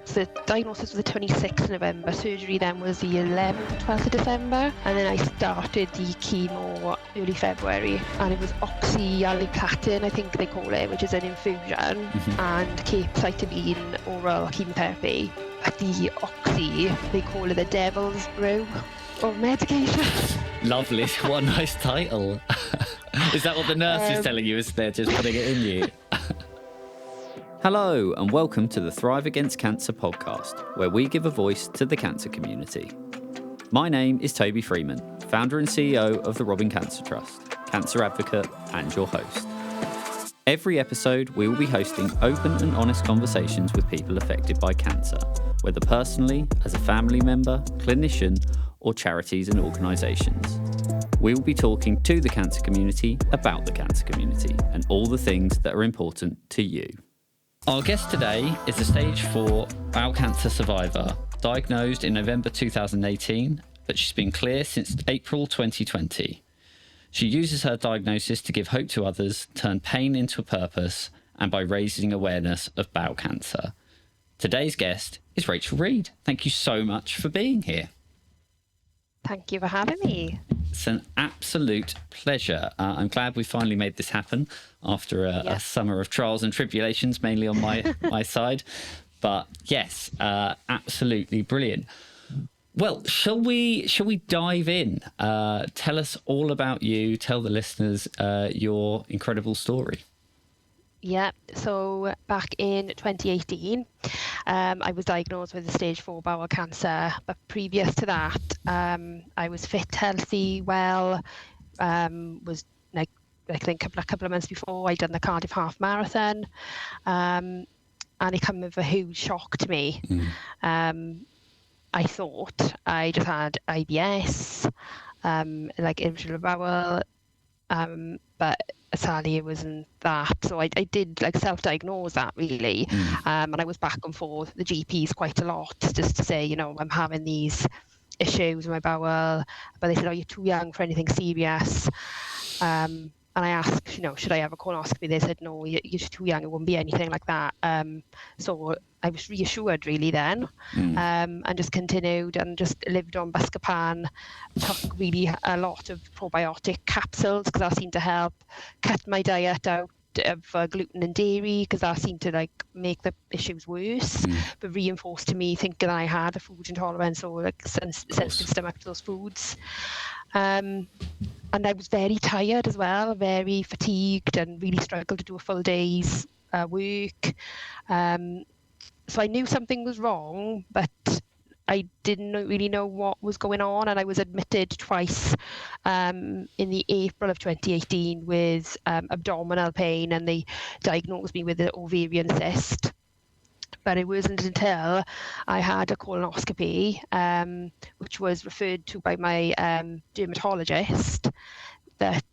So the diagnosis was the 26th of November, surgery then was the 11th, 12th of December, and then I started the chemo early February, and it was oxaliplatin, I think they call it, which is an infusion, and capecitabine oral chemotherapy. At the oxy, they call it the devil's brew of medication. Lovely, what a nice title. Is that what the nurse is telling you, is they're just putting it in you? Hello and welcome to the Thrive Against Cancer podcast, where we give a voice to the cancer community. My name is Toby Freeman, founder and CEO of the Robin Cancer Trust, cancer advocate and your host. Every episode we will be hosting open and honest conversations with people affected by cancer, whether personally, as a family member, clinician or charities and organisations. We will be talking to the cancer community about the cancer community and all the things that are important to you. Our guest today is a stage 4 bowel cancer survivor, diagnosed in November 2018, but she's been clear since April 2020. She uses her diagnosis to give hope to others, turn pain into a purpose, and by raising awareness of bowel cancer. Today's guest is Rachel Reed. Thank you so much for being here. Thank you for having me. It's an absolute pleasure. I'm glad we finally made this happen after a summer of trials and tribulations, mainly on my side. But yes, absolutely brilliant. Well, shall we dive in? Tell us all about you. Tell the listeners your incredible story. Yeah, so back in 2018, I was diagnosed with a stage 4 bowel cancer, but previous to that, I was fit, healthy, well, was like, I think a couple of months before, I'd done the Cardiff half marathon, and it came with a huge shock to me. I thought I just had IBS, like irritable bowel, but sadly it wasn't that. So I did like self-diagnose that really, and I was back and forth the GPs quite a lot just to say, you know, I'm having these issues with my bowel, but they said, oh, you're too young for anything serious. And I asked, you know, should I have a colonoscopy? They said, no, you're too young, it won't be anything like that. So I was reassured really then, and just continued and just lived on Buscopan, took really a lot of probiotic capsules because that seemed to help, cut my diet out of gluten and dairy because that seemed to like make the issues worse, but reinforced to me thinking I had a food intolerance or like sensitive stomach to those foods. And I was very tired as well, very fatigued and really struggled to do a full day's work. So I knew something was wrong, but I didn't really know what was going on. And I was admitted twice in the April of 2018 with abdominal pain, and they diagnosed me with an ovarian cyst. But it wasn't until I had a colonoscopy, which was referred to by my dermatologist, that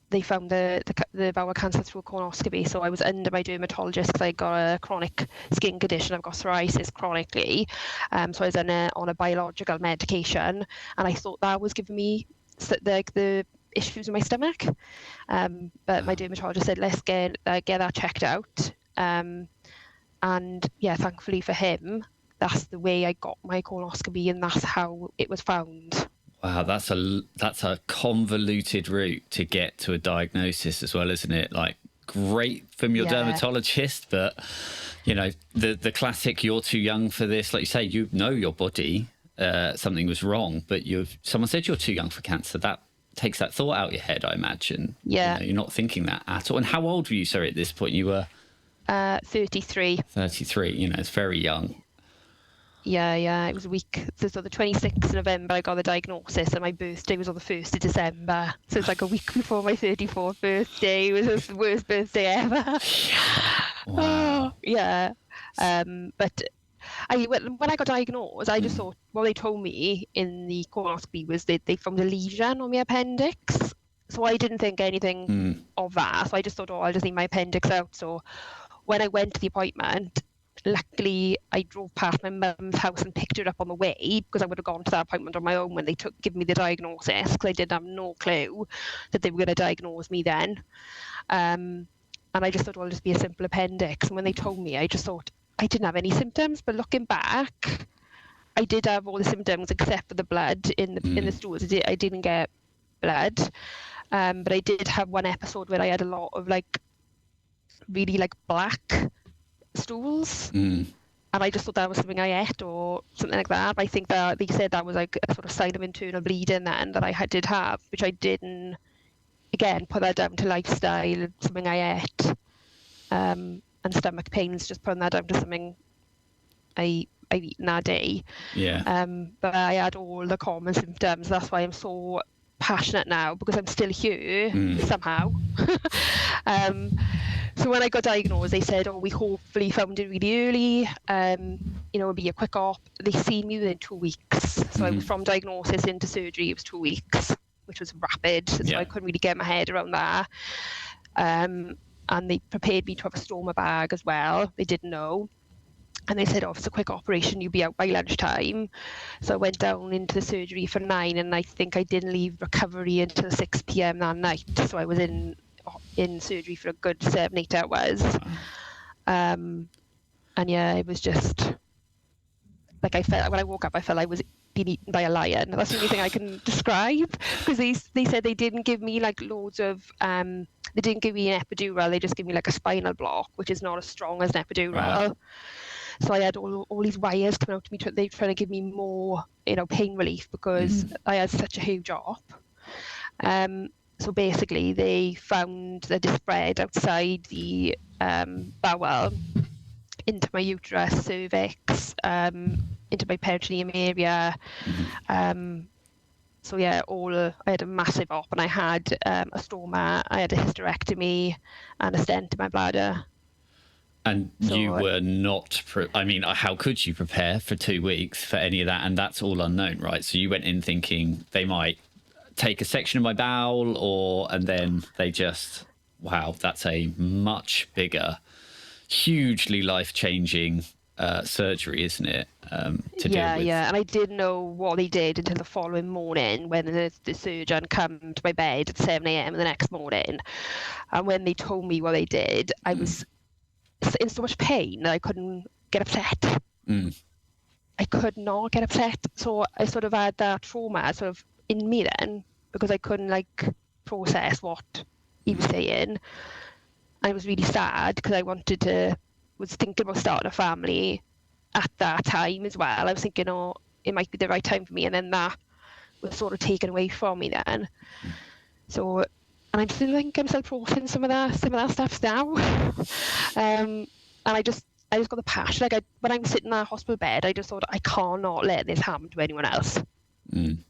they found the bowel cancer through a colonoscopy. So I was under my dermatologist because I got a chronic skin condition. I've got psoriasis chronically. So I was on a biological medication, and I thought that was giving me the issues with my stomach. But my dermatologist said, let's get that checked out. And yeah, thankfully for him, that's the way I got my colonoscopy, and that's how it was found. Wow, that's a convoluted route to get to a diagnosis as well, isn't it? Like, great from your dermatologist, but you know, the classic, you're too young for this. Like you say, you know your body, something was wrong, but someone said you're too young for cancer. That takes that thought out of your head, I imagine. Yeah. You know, you're not thinking that at all. And how old were you, sorry, at this point? You were? 33. 33, you know, it's very young. Yeah, it was a week. So the 26th of November, I got the diagnosis, and my birthday was on the 1st of December. So it's like a week before my 34th birthday. It was the worst birthday ever. Wow. Yeah. But when I got diagnosed, I just thought, what they told me in the colonoscopy was that they found a lesion on my appendix. So I didn't think anything of that. So I just thought, I'll just need my appendix out. So when I went to the appointment, luckily I drove past my mum's house and picked her up on the way, because I would have gone to that appointment on my own when they give me the diagnosis, because I didn't have no clue that they were going to diagnose me then. And I just thought, well, it'll just be a simple appendix. And when they told me, I just thought, I didn't have any symptoms, but looking back, I did have all the symptoms except for the blood in the stools. I didn't get blood, but I did have one episode where I had a lot of like really like black stools, and I just thought that was something I ate or something like that. I think that they said that was like a sort of sign of internal bleeding then that I did have, which I didn't, again, put that down to lifestyle, something I ate, and stomach pains, just putting that down to something I've eaten that day. Yeah. But I had all the common symptoms. That's why I'm so passionate now, because I'm still here somehow. So when I got diagnosed, they said, we hopefully found it really early. It'll be a quick op. They seen me within 2 weeks. So I was from diagnosis into surgery, it was 2 weeks, which was rapid. So I couldn't really get my head around that. And they prepared me to have a stoma bag as well. They didn't know. And they said, it's a quick operation, you'll be out by lunchtime. So I went down into the surgery for 9, and I think I didn't leave recovery until 6 p.m. that night. So I was in surgery for a good 7-8 hours. And yeah, it was just like, I felt when I woke up, I felt I was being eaten by a lion. That's the only thing I can describe, because they said they didn't give me like loads of they didn't give me an epidural, they just gave me like a spinal block, which is not as strong as an epidural. Wow. So I had all these wires coming out to me. They were trying to give me more, pain relief, because I had such a huge op. So basically, they found that it spread outside the bowel into my uterus, cervix, into my peritoneum area. So yeah, I had a massive op, and I had a stoma, I had a hysterectomy, and a stent in my bladder. And so you were not, how could you prepare for 2 weeks for any of that? And that's all unknown, right? So you went in thinking they might take a section of my bowel, and then they just, wow, that's a much bigger, hugely life-changing surgery, isn't it? To deal with. Yeah. And I didn't know what they did until the following morning, when the surgeon came to my bed at 7 a.m. the next morning. And when they told me what they did, I was in so much pain that I couldn't get upset. I could not get upset. So I sort of had that trauma sort of in me then, because I couldn't process what he was saying. I was really sad, because I was thinking about starting a family at that time as well. I was thinking, it might be the right time for me, and then that was sort of taken away from me then. So, and I'm still I'm still processing some of that stuff now. And I just got the passion. When I'm sitting in that hospital bed, I just thought, I cannot let this happen to anyone else.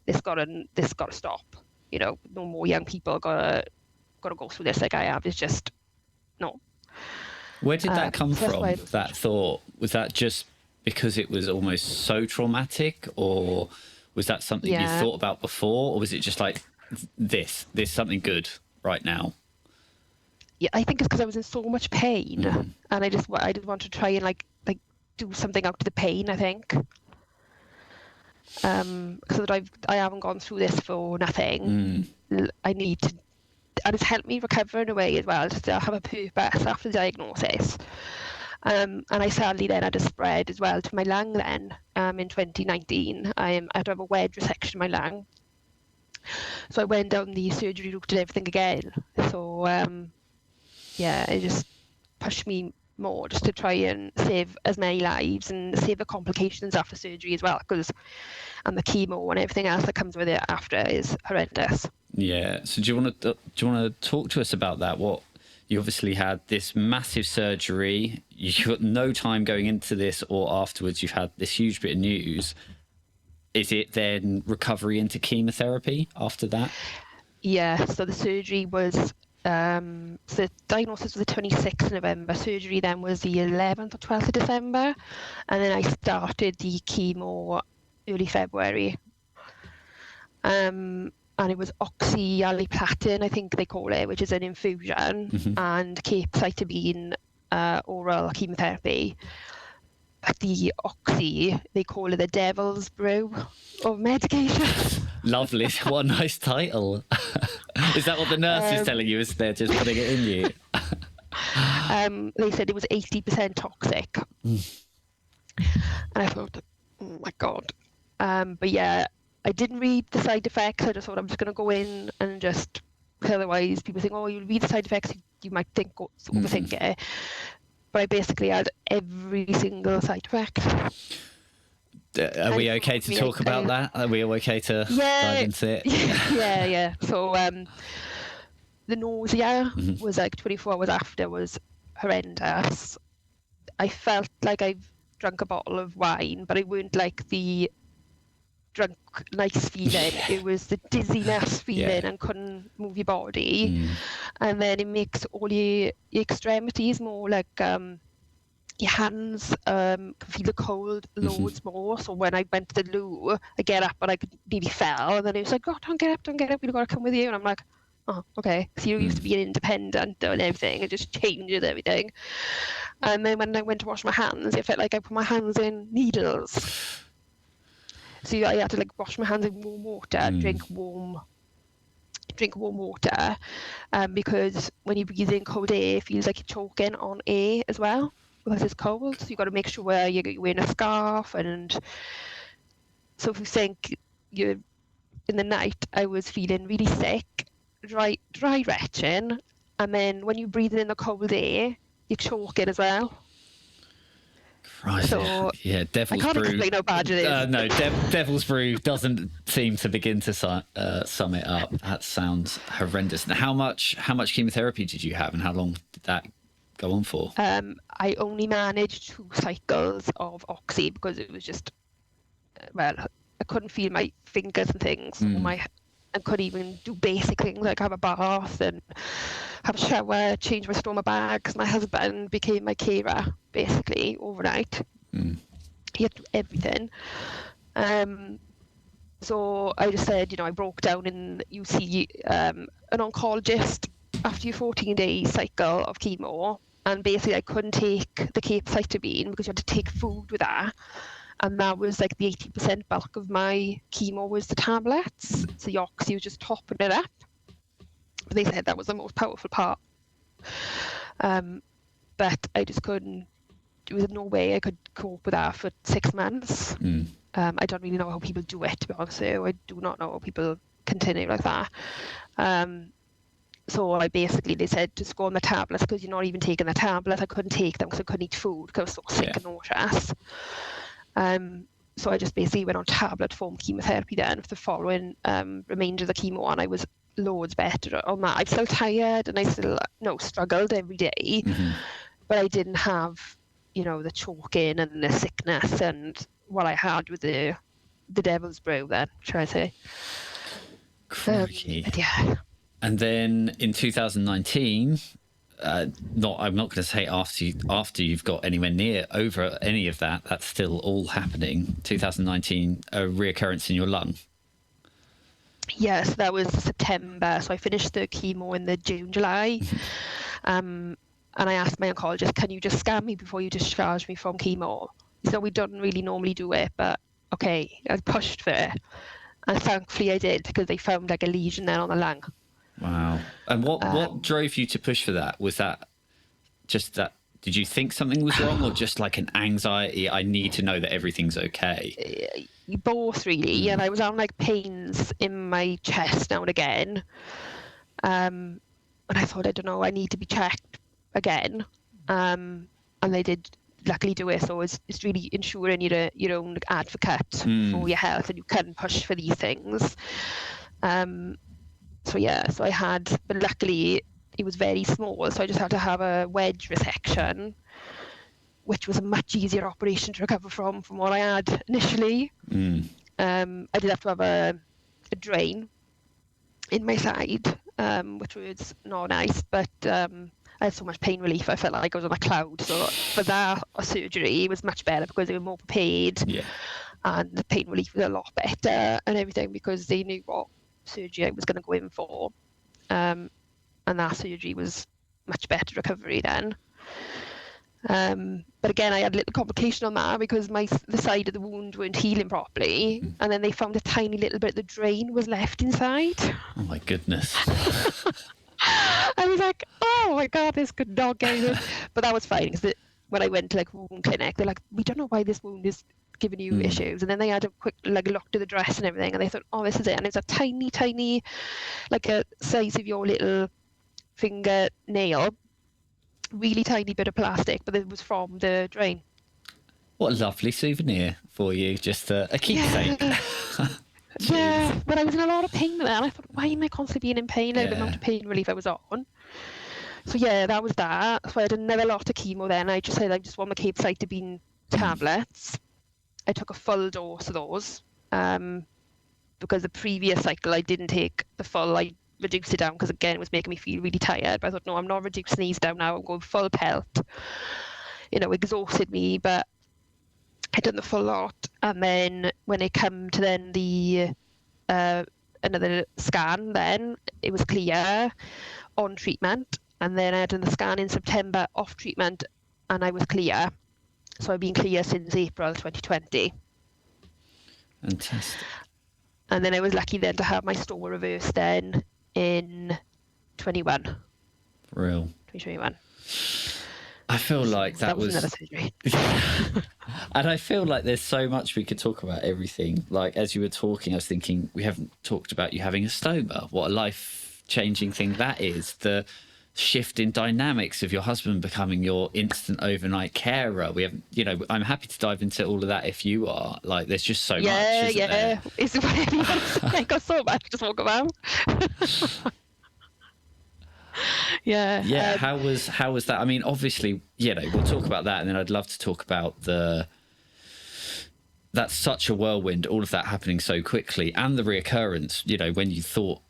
This gotta stop. No more young people gotta go through this like I have. It's just no. Where did that come from? That thought, was that just because it was almost so traumatic, or was that something you thought about before, or was it just like this something good right now? Yeah, I think it's because I was in so much pain, and I just want to try and like do something out of the pain, I think. So that I haven't gone through this for nothing. I need to, and it's helped me recover in a way as well, just to have a purpose after the diagnosis. And I sadly then had a spread as well to my lung then, in 2019. I had to have a wedge resection in my lung. So I went down the surgery route and everything again. So it just pushed me more just to try and save as many lives and save the complications after surgery as well, and the chemo and everything else that comes with it after is horrendous. Yeah. So do you want to talk to us about that? What you obviously had this massive surgery. You got no time going into this or afterwards. You've had this huge bit of news. Is it then recovery into chemotherapy after that? Yeah. So the surgery was. So the diagnosis was the 26th of November. Surgery then was the 11th or 12th of December, and then I started the chemo early February. And it was oxaliplatin, I think they call it, which is an infusion, and capecitabine oral chemotherapy. But the oxy, they call it the devil's brew of medication. Lovely. What a nice title. Is that what the nurse is telling you? Is they're just putting it in you? They said it was 80% toxic. And I thought, oh my God. But yeah, I didn't read the side effects. I just thought I'm just going to go in and just, otherwise people think, oh, you'll read the side effects, you might think, overthink it. But I basically had every single side effect. Are we okay to talk about that? Are we okay to dive into it? Yeah. So the nausea was like 24 hours after was horrendous. I felt like I've drunk a bottle of wine, but it weren't like the drunk nice feeling. It was the dizziness feeling and couldn't move your body. And then it makes all your extremities more like your hands can feel the cold loads more. So when I went to the loo, I get up and I could nearly fell, and then it was like, oh, don't get up, we've got to come with you. And I'm like, oh, okay. So you're used to being independent and everything, it just changes everything. And then when I went to wash my hands, it felt like I put my hands in needles. So I had to like wash my hands in warm water, drink warm water, because when you breathe in cold air, it feels like you're choking on air as well, because it's cold. So you've got to make sure you're wearing a scarf. And so if you think you're in the night, I was feeling really sick, dry retching, and then when you're breathing in the cold air, you're choking as well. Right. So yeah, Devil's I can't Brew. explain how bad it is. No, Devil's Brew doesn't seem to begin to sum it up. That sounds horrendous. Now, how much chemotherapy did you have, and how long did that go on for? I only managed 2 cycles of oxy because it was just, I couldn't feel my fingers and things. I couldn't even do basic things like have a bath and have a shower, change my stoma bags. My husband became my carer basically overnight. He had to do everything. So I just said, I broke down and you see an oncologist after your 14-day cycle of chemo, and basically I couldn't take the capecitabine because you had to take food with that. And that was like the 80% bulk of my chemo was the tablets. So the oxy was just topping it up. But they said that was the most powerful part. But I just couldn't, there was no way I could cope with that for 6 months. I don't really know how people do it, to be honest with you. I do not know how people continue like that. So I basically, they said, just go on the tablets because you're not even taking the tablets. I couldn't take them because I couldn't eat food because I was so sick and nauseous. So I just basically went on tablet form chemotherapy then for the following remainder of the chemo, and I was loads better on that. I'm still tired and I still struggled every day, but I didn't have the choking and the sickness and what I had with the Devil's Brew then, should I say. Crikey. Yeah. And then in 2019, I'm not going to say after you've got anywhere near over any of that, that's still all happening. 2019, a reoccurrence in your lung. Yes, that was September. So I finished the chemo in the June, July. And I asked my oncologist, can you just scan me before you discharge me from chemo? So we don't really normally do it, but okay, I pushed for it. And thankfully I did, because they found like a lesion there on the lung. Wow. And what drove you to push for that? Was that just that, did you think something was wrong, or just like an anxiety, I need to know that everything's okay? Both really. And I was on like pains in my chest now and again. And I thought, I don't know, I need to be checked again. And they did luckily do it. So it's really ensuring you're your own advocate for your health, and you can push for these things. So I had, but luckily it was very small, so I just had to have a wedge resection, which was a much easier operation to recover from what I had initially. I did have to have a drain in my side, which was not nice, but I had so much pain relief, I felt like I was on a cloud. So for that surgery, it was much better because they were more prepared, and the pain relief was a lot better and everything, because they knew what surgery I was going to go in for, and that surgery was much better recovery then. But again, I had a little complication on that because the side of the wound weren't healing properly, and then they found a tiny little bit of the drain was left inside. Oh my goodness. I was like, oh my God, this could not get good. But that was fine, because when I went to like wound clinic, they're like, we don't know why this wound is giving you issues. And then they had a quick like look to the dress and everything, and they thought, oh, this is it. And it's a tiny, like a size of your little finger nail, really tiny bit of plastic, but it was from the drain. What a lovely souvenir for you, just a keepsake. Yeah, but I was in a lot of pain with that, and I thought, why am I constantly being in pain? Like the amount of pain relief I was on. So yeah, that was that. So I had another lot of chemo then. I just said I just want my capecitabine tablets. I took a full dose of those, because the previous cycle I didn't take the full. I reduced it down because again it was making me feel really tired. But I thought, no, I'm not reducing these down now. I'm going full pelt. Exhausted me, but I'd done the full lot. And then when it came to then the another scan, then it was clear on treatment. And then I had done the scan in September off treatment, and I was clear. So I've been clear since April 2020. Fantastic. And then I was lucky then to have my store reversed then in 2021. I feel like that was another surgery. And I feel like there's so much we could talk about everything. Like, as you were talking, I was thinking, we haven't talked about you having a stoma. What a life-changing thing that is. The shift in dynamics of your husband becoming your instant overnight carer. We haven't, I'm happy to dive into all of that if you are. Like, there's just so much, isn't there? It's whatever you want to say. I got so much to talk about. Yeah. How was that? I mean, obviously, we'll talk about that, and then I'd love to talk about that's such a whirlwind, all of that happening so quickly, and the reoccurrence, when you thought,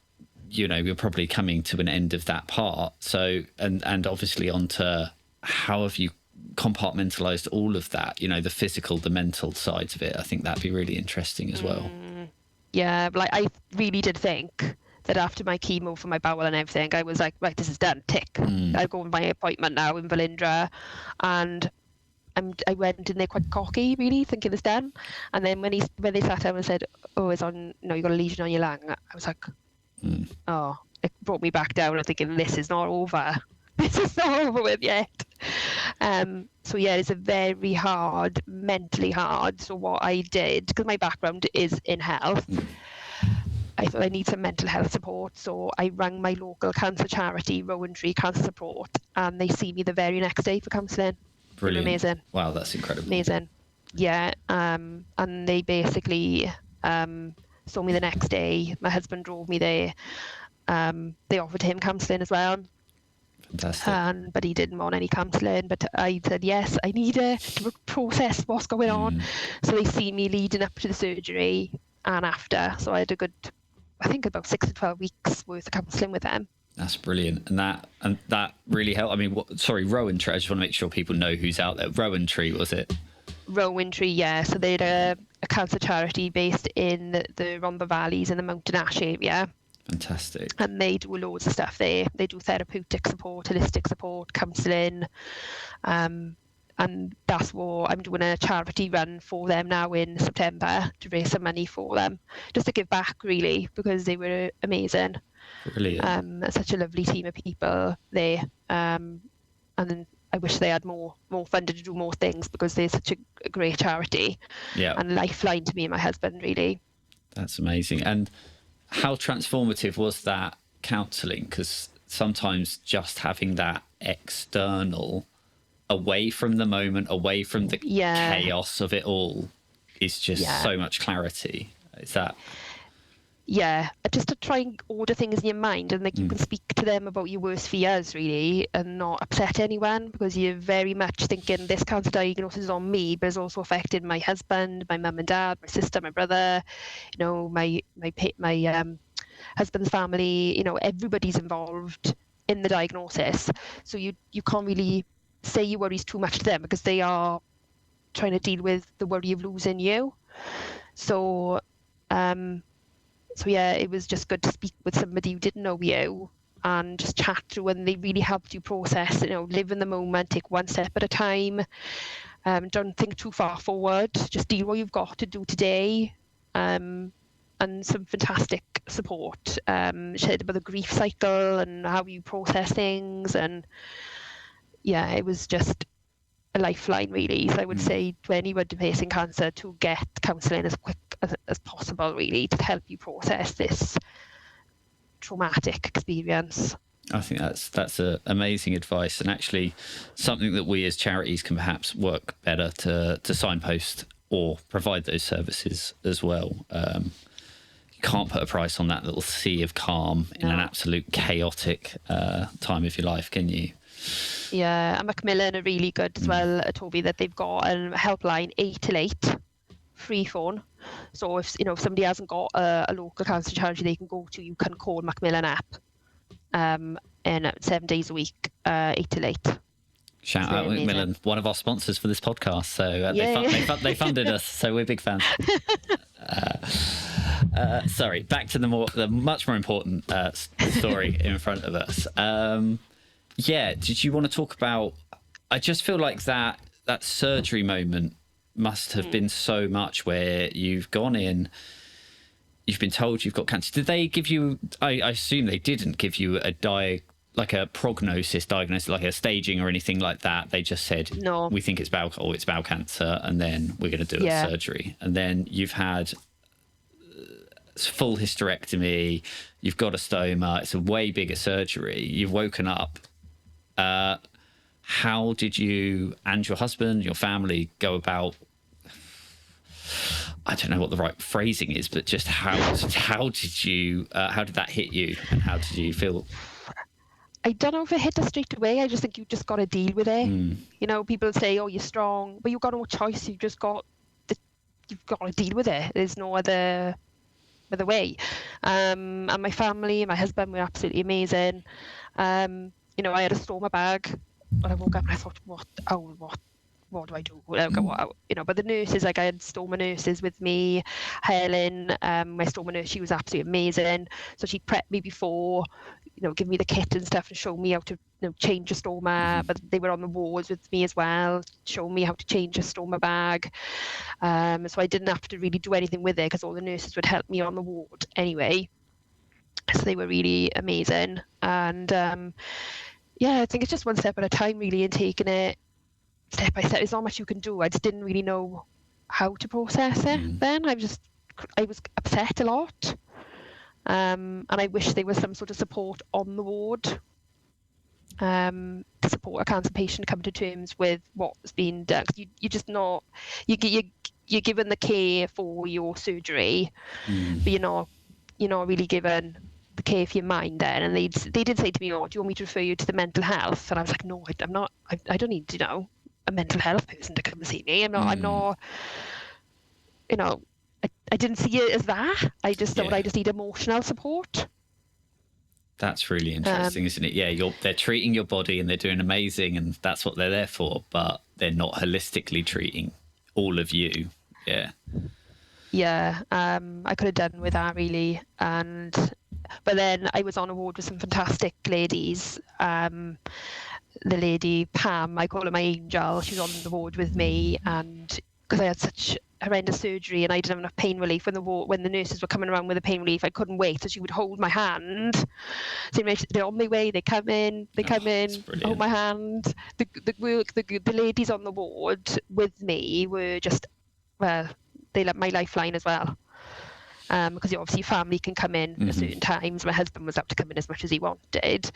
you're probably coming to an end of that part. So, and obviously onto how have you compartmentalized all of that, the physical, the mental sides of it. I think that'd be really interesting as well. Yeah, like I really did think that after my chemo for my bowel and everything, I was like, right, this is done, tick. I go on my appointment now in Velindre, and I went in there quite cocky, really, thinking it's done. And then when they sat down and said, oh, it's on, you got a lesion on your lung, I was like, oh, it brought me back down. I'm thinking, this is not over. This is not over with yet. So yeah, it's a very hard, mentally hard. So what I did, because my background is in health, I thought I need some mental health support. So I rang my local cancer charity, Rowan Tree Cancer Support, and they see me the very next day for counselling. Brilliant. Amazing. Wow, that's incredible. Amazing. Yeah. And they basically saw me the next day. My husband drove me there. They offered him counselling as well. Fantastic. But he didn't want any counselling. But I said, yes, I need to process what's going on. So they see me leading up to the surgery and after. So I had a good, I think about 6 to 12 weeks worth of counselling with them. That's brilliant. And that really helped. I mean, Rowan Tree, I just want to make sure people know who's out there. Rowan Tree, was it? Rowan Tree, yeah. So they're a cancer charity based in the Rhondda Valleys in the Mountain Ash area. Fantastic. And they do loads of stuff there. They do therapeutic support, holistic support, counselling. And that's what I'm doing, a charity run for them now in September to raise some money for them, just to give back, really, because they were amazing. Brilliant. Such a lovely team of people there. And I wish they had more funded to do more things, because they're such a great charity. Yeah. And lifeline to me and my husband, really. That's amazing. And how transformative was that counselling? Because sometimes just having that external, away from the moment, away from the chaos of it all, is just so much clarity. Is that... Yeah, just to try and order things in your mind, and you can speak to them about your worst fears, really, and not upset anyone, because you're very much thinking this cancer diagnosis is on me, but it's also affected my husband, my mum and dad, my sister, my brother, my husband's family. Everybody's involved in the diagnosis. So you can't really say your worries too much to them, because they are trying to deal with the worry of losing you. So yeah, it was just good to speak with somebody who didn't know you and just chat through, and they really helped you process, live in the moment, take one step at a time. Don't think too far forward, just deal what you've got to do today. And and some fantastic support. Shared about the grief cycle and how you process things, and yeah, it was just a lifeline really. So I would say to anyone facing cancer to get counselling as quick as possible, really, to help you process this traumatic experience. I think that's amazing advice, and actually something that we as charities can perhaps work better to signpost or provide those services as well. You can't put a price on that little sea of calm in an absolute chaotic time of your life, can you? Yeah, and Macmillan are really good as well, Toby, that they've got a helpline 888, free phone. So if somebody hasn't got a local cancer charity they can go to, you can call Macmillan app. And 7 days a week, 8 till 8. Shout out Macmillan, one of our sponsors for this podcast. So they funded us, so we're big fans. Sorry, back to the much more important story in front of us. Did you want to talk about? I just feel like that surgery moment must have been so much, where you've gone in. You've been told you've got cancer. Did they give you? I assume they didn't give you a diagnosis, like a staging or anything like that. They just said, no, we think it's bowel cancer, and then we're going to do a surgery. And then you've had full hysterectomy. You've got a stoma. It's a way bigger surgery. You've woken up. How did you and your husband, your family, go about? I don't know what the right phrasing is, but just how did that hit you, and how did you feel? I don't know if it hit us straight away. I just think you just got to deal with it. People say, "Oh, you're strong," but you've got no choice. You've got to deal with it. There's no other way. And my family, my husband, were absolutely amazing. I had a stoma bag when I woke up, and I thought, what do I do? But the nurses, I had stoma nurses with me. Helen, my stoma nurse, she was absolutely amazing. So she prepped me before, give me the kit and stuff and show me how to change a stoma. But they were on the wards with me as well, show me how to change a stoma bag. So I didn't have to really do anything with it, because all the nurses would help me on the ward anyway. So they were really amazing. And I think it's just one step at a time, really, and taking it step by step. There's not much you can do. I just didn't really know how to process it then. I was upset a lot. And I wish there was some sort of support on the ward to support a cancer patient coming to terms with what's been done. You're just not, you're given the care for your surgery, but you're not really given the care for your mind then. And they did say to me, "Oh, do you want me to refer you to the mental health?" And I was like, "No, I'm not. I don't need a mental health person to come and see me. I'm not. I didn't see it as that. I just thought I just need emotional support." That's really interesting, isn't it? Yeah, they're treating your body and they're doing amazing, and that's what they're there for. But they're not holistically treating all of you. Yeah. Yeah. I could have done with that, really. But then I was on a ward with some fantastic ladies. The lady Pam, I call her my angel, she was on the ward with me, and because I had such horrendous surgery and I didn't have enough pain relief when the nurses were coming around with the pain relief, I couldn't wait, so she would hold my hand. So they're on their way, they come in, hold my hand. The ladies on the ward with me were just, well, they let my lifeline as well. Because obviously family can come in at certain times. My husband was up to come in as much as he wanted.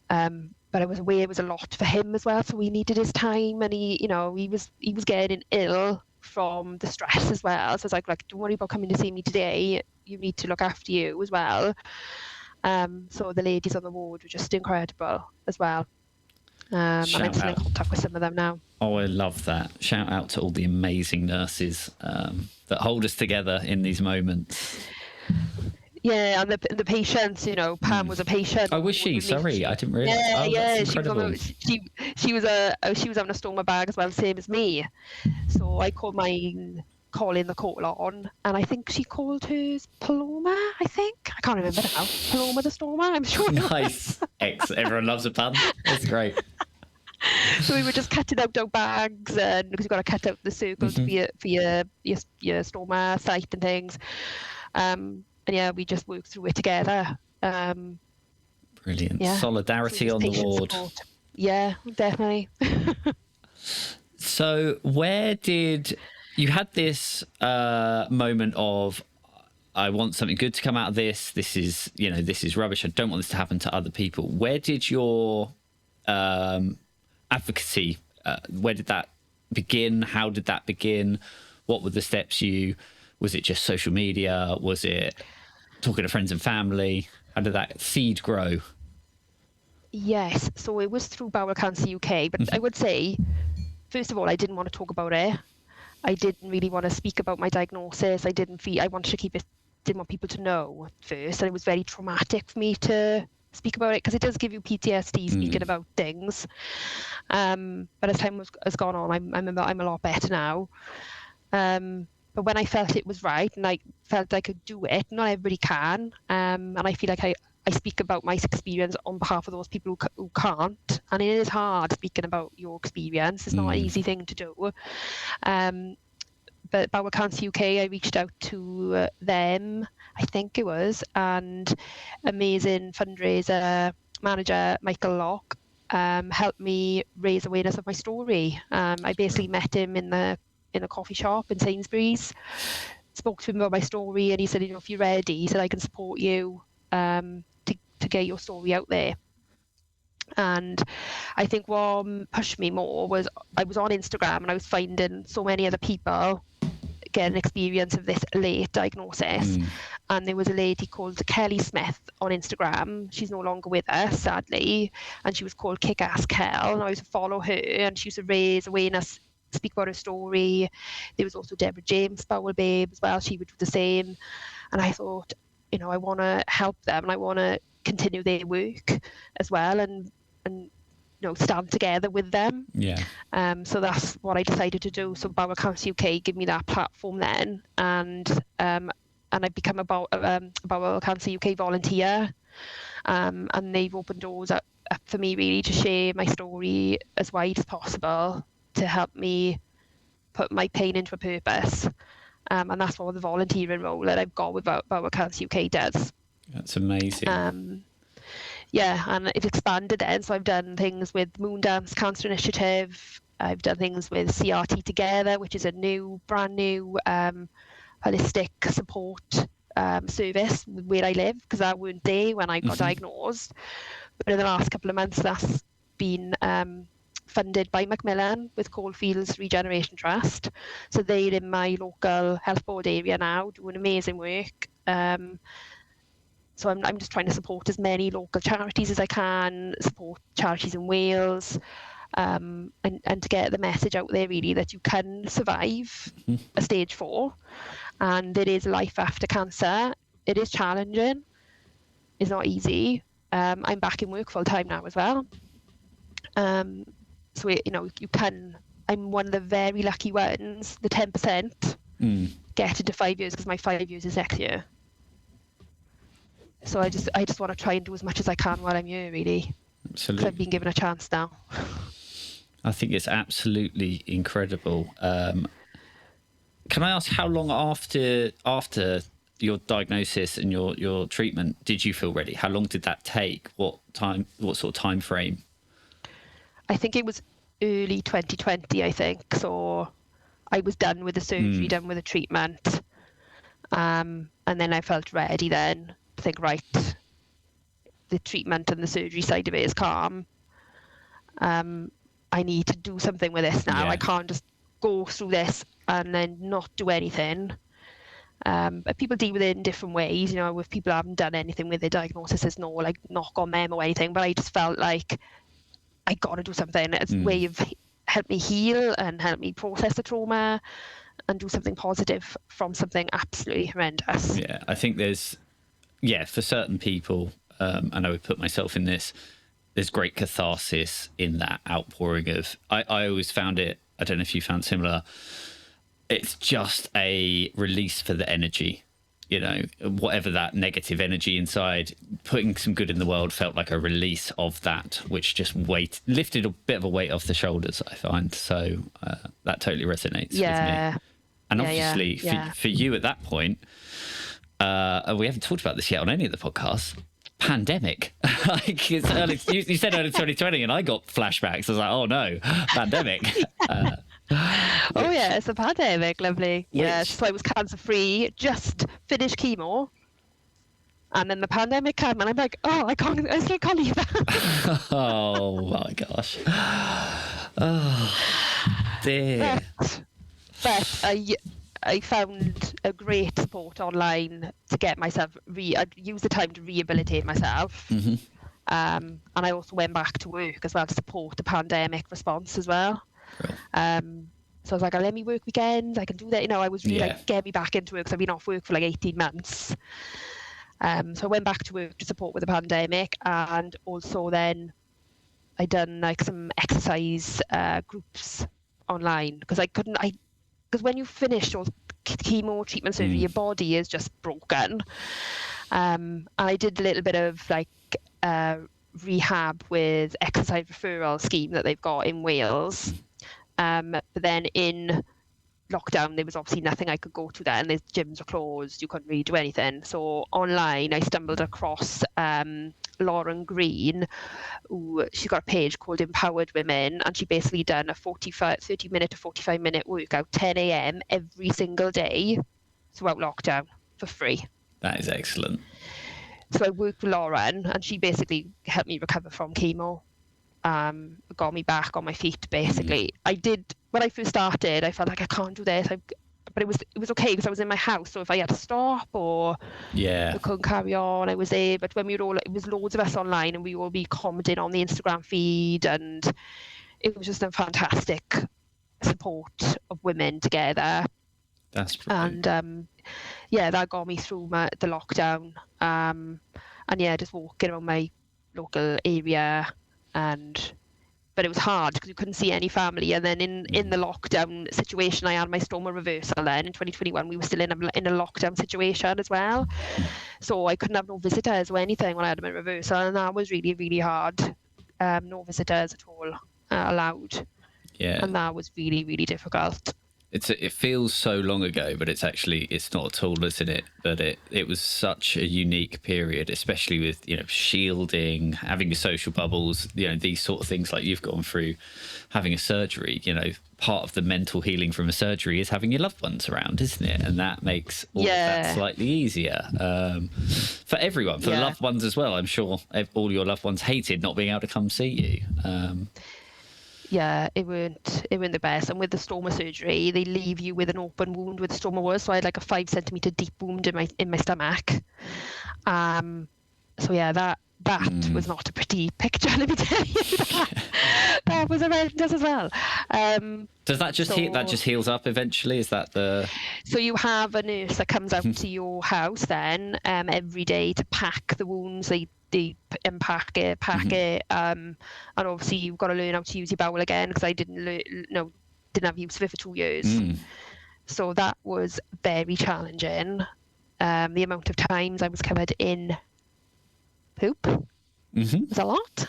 But I was aware it was a lot for him as well, so he needed his time, and he was getting ill from the stress as well. So I was like, don't worry about coming to see me today. You need to look after you as well. So the ladies on the ward were just incredible as well. And I'm still in contact with some of them now. Oh, I love that. Shout out to all the amazing nurses that hold us together in these moments. Yeah, and the patients, Pam was a patient. Oh, was she? Sorry, I didn't realise. Yeah, she was having a stoma bag as well, same as me. So I called calling the call on, and I think she called hers Paloma. I can't remember now. Paloma the stoma, I'm sure. Nice. Everyone loves a pun. That's great. So we were just cutting out our bags, and because you've got to cut out the circles for your stoma site and things. And yeah, we just worked through it together. Brilliant. Yeah. Solidarity on the ward. Support. Yeah, definitely. So where did you had this moment of, I want something good to come out of this. This is rubbish. I don't want this to happen to other people. Where did your advocacy, where did that begin? How did that begin? What were the steps was it just social media? Was it talking to friends and family? How did that seed grow? Yes, so it was through Bowel Cancer UK, but I would say, first of all, I didn't want to talk about it. I didn't really want to speak about my diagnosis. I wanted to keep it, didn't want people to know first. And it was very traumatic for me to speak about it because it does give you PTSD speaking about things. But as time has gone on, I'm a lot better now. But when I felt it was right and I felt I could do it, not everybody can. And I feel like I speak about my experience on behalf of those people who can't. And it is hard speaking about your experience. It's not an easy thing to do. But Bowel Cancer UK, I reached out to them, I think it was, and amazing fundraiser manager Michael Locke helped me raise awareness of my story. I basically met him in a coffee shop in Sainsbury's, spoke to him about my story, and he said, if you're ready, he said, I can support you to get your story out there. And I think what pushed me more was I was on Instagram and I was finding so many other people get an experience of this late diagnosis. And there was a lady called Kelly Smith on Instagram. She's no longer with us, sadly, and she was called Kick-Ass Kel, and I used to follow her, and she used to raise awareness, speak about her story. There was also Deborah James, Bowel Babe as well. She would do the same. And I thought, I want to help them and I want to continue their work as well and stand together with them. Yeah. So that's what I decided to do. So Bowel Cancer UK gave me that platform then, and I've become a Bowel Cancer UK volunteer, and they've opened doors up for me really to share my story as wide as possible to help me put my pain into a purpose. And that's what the volunteering role that I've got with Bowel Cancer UK does. That's amazing. Yeah, and it's expanded then. So I've done things with Moondance Cancer Initiative. I've done things with CRT Together, which is a brand new holistic support service where I live, because I weren't there when I got diagnosed. But in the last couple of months, that's been funded by Macmillan with Coalfields Regeneration Trust. So they're in my local health board area now, doing amazing work. So I'm just trying to support as many local charities as I can, support charities in Wales, and to get the message out there really that you can survive a stage 4, and there is life after cancer. It is challenging. It's not easy. I'm back in work full time now as well. So you can. I'm one of the very lucky ones, the 10%, get into 5 years, because my 5 years is next year. So I just want to try and do as much as I can while I'm here, really. Absolutely. Because I've been given a chance now. I think it's absolutely incredible. Can I ask, how long after your diagnosis and your treatment did you feel ready? How long did that take? What sort of time frame? I think it was early 2020, I think. So I was done with the surgery, done with the treatment. And then I felt ready then. I think, right, the treatment and the surgery side of it is calm. I need to do something with this now. I can't just go through this and then not do anything. But people deal with it in different ways. If people haven't done anything with their diagnosis, there's no knock on them or anything. But I just felt like I got to do something. It's a way of help me heal and help me process the trauma and do something positive from something absolutely horrendous. Yeah, I think for certain people, and I would put myself in this, there's great catharsis in that outpouring of, I always found it, I don't know if you found similar, it's just a release for the energy, whatever that negative energy inside, putting some good in the world felt like a release of that, which just lifted a bit of a weight off the shoulders, I find. So that totally resonates with me. And obviously for you at that point, we haven't talked about this yet on any of the podcasts. Pandemic. Like, it's early. You said early 2020, and I got flashbacks. I was like, oh no, pandemic. Oh yeah, it's a pandemic. Lovely. Yeah, so I was cancer free. Just finished chemo, and then the pandemic came, and I'm like, oh, I still can't leave that. Oh my gosh. Oh dear. But I found a great support online to get myself I'd use the time to rehabilitate myself. Mm-hmm. And I also went back to work as well to support the pandemic response as well. Cool. So I was like, oh, let me work weekends, I can do that. You know, I was really like, get me back into work because I've been off work for like 18 months. So I went back to work to support with the pandemic, and also then I done like some exercise groups online because because when you finish your chemo treatment surgery, your body is just broken. And I did a little bit of like rehab with exercise referral scheme that they've got in Wales. But then in lockdown, there was obviously nothing I could go to then. The gyms were closed. You couldn't really do anything. So online, I stumbled across Lauren Green, who she got a page called Empowered Women, and she basically done a 30-minute to 45-minute workout, 10 a.m. every single day throughout lockdown for free. That is excellent. So I worked with Lauren, and she basically helped me recover from chemo. Got me back on my feet, basically. I did, when I first started, I felt like I can't do this. But it was okay because I was in my house. So if I had to stop or I couldn't carry on, I was there. But when it was loads of us online, and we all be commenting on the Instagram feed, and it was just a fantastic support of women together. That's brilliant. And that got me through the lockdown. And just walking around my local area. But it was hard because you couldn't see any family. And then in the lockdown situation, I had my stoma reversal then in 2021. We were still in a lockdown situation as well. So I couldn't have no visitors or anything when I had my reversal. And that was really, really hard. No visitors at all allowed. Yeah. And that was really, really difficult. It feels so long ago, but it's not at all, isn't it? But it was such a unique period, especially with, shielding, having your social bubbles, these sort of things like you've gone through, having a surgery. Part of the mental healing from a surgery is having your loved ones around, isn't it? And that makes all of that slightly easier for everyone, for the loved ones as well. I'm sure all your loved ones hated not being able to come see you. Yeah, it weren't the best. And with the stoma surgery, they leave you with an open wound where the stoma was. So I had like a 5 centimeter deep wound in my stomach. That was not a pretty picture, let me tell you. That was horrendous as well. Does that just that just heals up eventually? Is that the? So you have a nurse that comes out to your house then every day to pack the wounds. They pack it, and obviously you've got to learn how to use your bowel again because I didn't have use of it for 2 years. So that was very challenging. The amount of times I was covered in poop was a lot.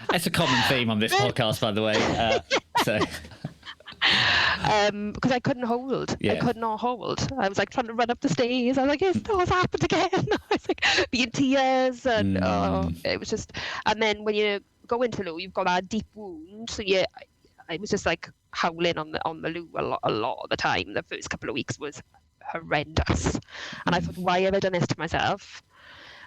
That's a common theme on this podcast, by the way. Because I couldn't hold. I could not hold. I was like trying to run up the stairs. I was like, it's happened again. I was like being tears, and it was just. And then when you go into loo, you've got that deep wound. So I was just like howling on the loo a lot of the time. The first couple of weeks was horrendous, and I thought, why have I done this to myself?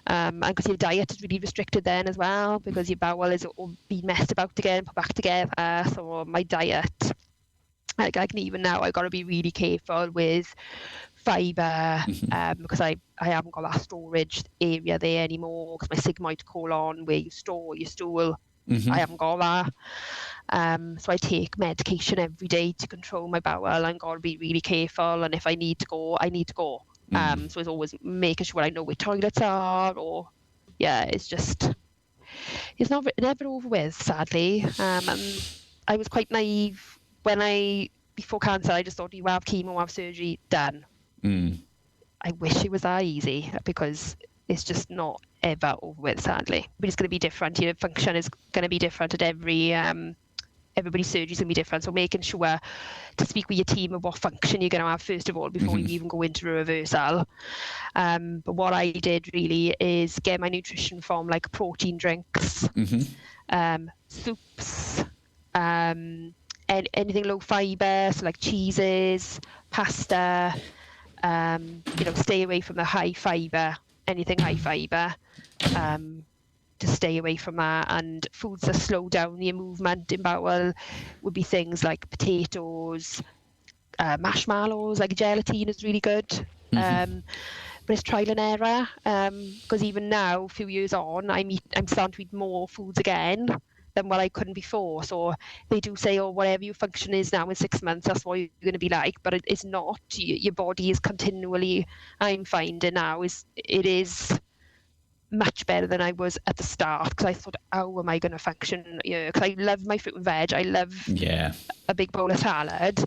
And because your diet is really restricted then as well, because your bowel is all being messed about again, put back together. So my diet. Like even now, I've got to be really careful with fibre because I haven't got that storage area there anymore because my sigmoid colon where you store your stool, I haven't got that. So I take medication every day to control my bowel. I've got to be really careful, and if I need to go, I need to go. So it's always making sure I know where toilets are, or it's never over with, sadly. And I was quite naive. Before cancer, I just thought you have chemo, have surgery, done. I wish it was that easy because it's just not ever over with, sadly. But it's going to be different. Your function is going to be different at every everybody's surgery is going to be different. So making sure to speak with your team of what function you're going to have first of all before you even go into a reversal. But what I did really is get my nutrition from like protein drinks, soups, anything low fibre, so like cheeses, pasta, stay away from the high fibre, anything high fibre. To stay away from that, and foods that slow down your movement in bowel would be things like potatoes, marshmallows, like gelatine is really good. But it's trial and error, because even now, a few years on, I'm starting to eat more foods again than what I couldn't before. So they do say, oh, whatever your function is now in 6 months, that's what you're going to be like, but it's not. Your body is continually, I'm finding now, it is much better than I was at the start, because I thought, how am I going to function? Because I love my fruit and veg, I love a big bowl of salad,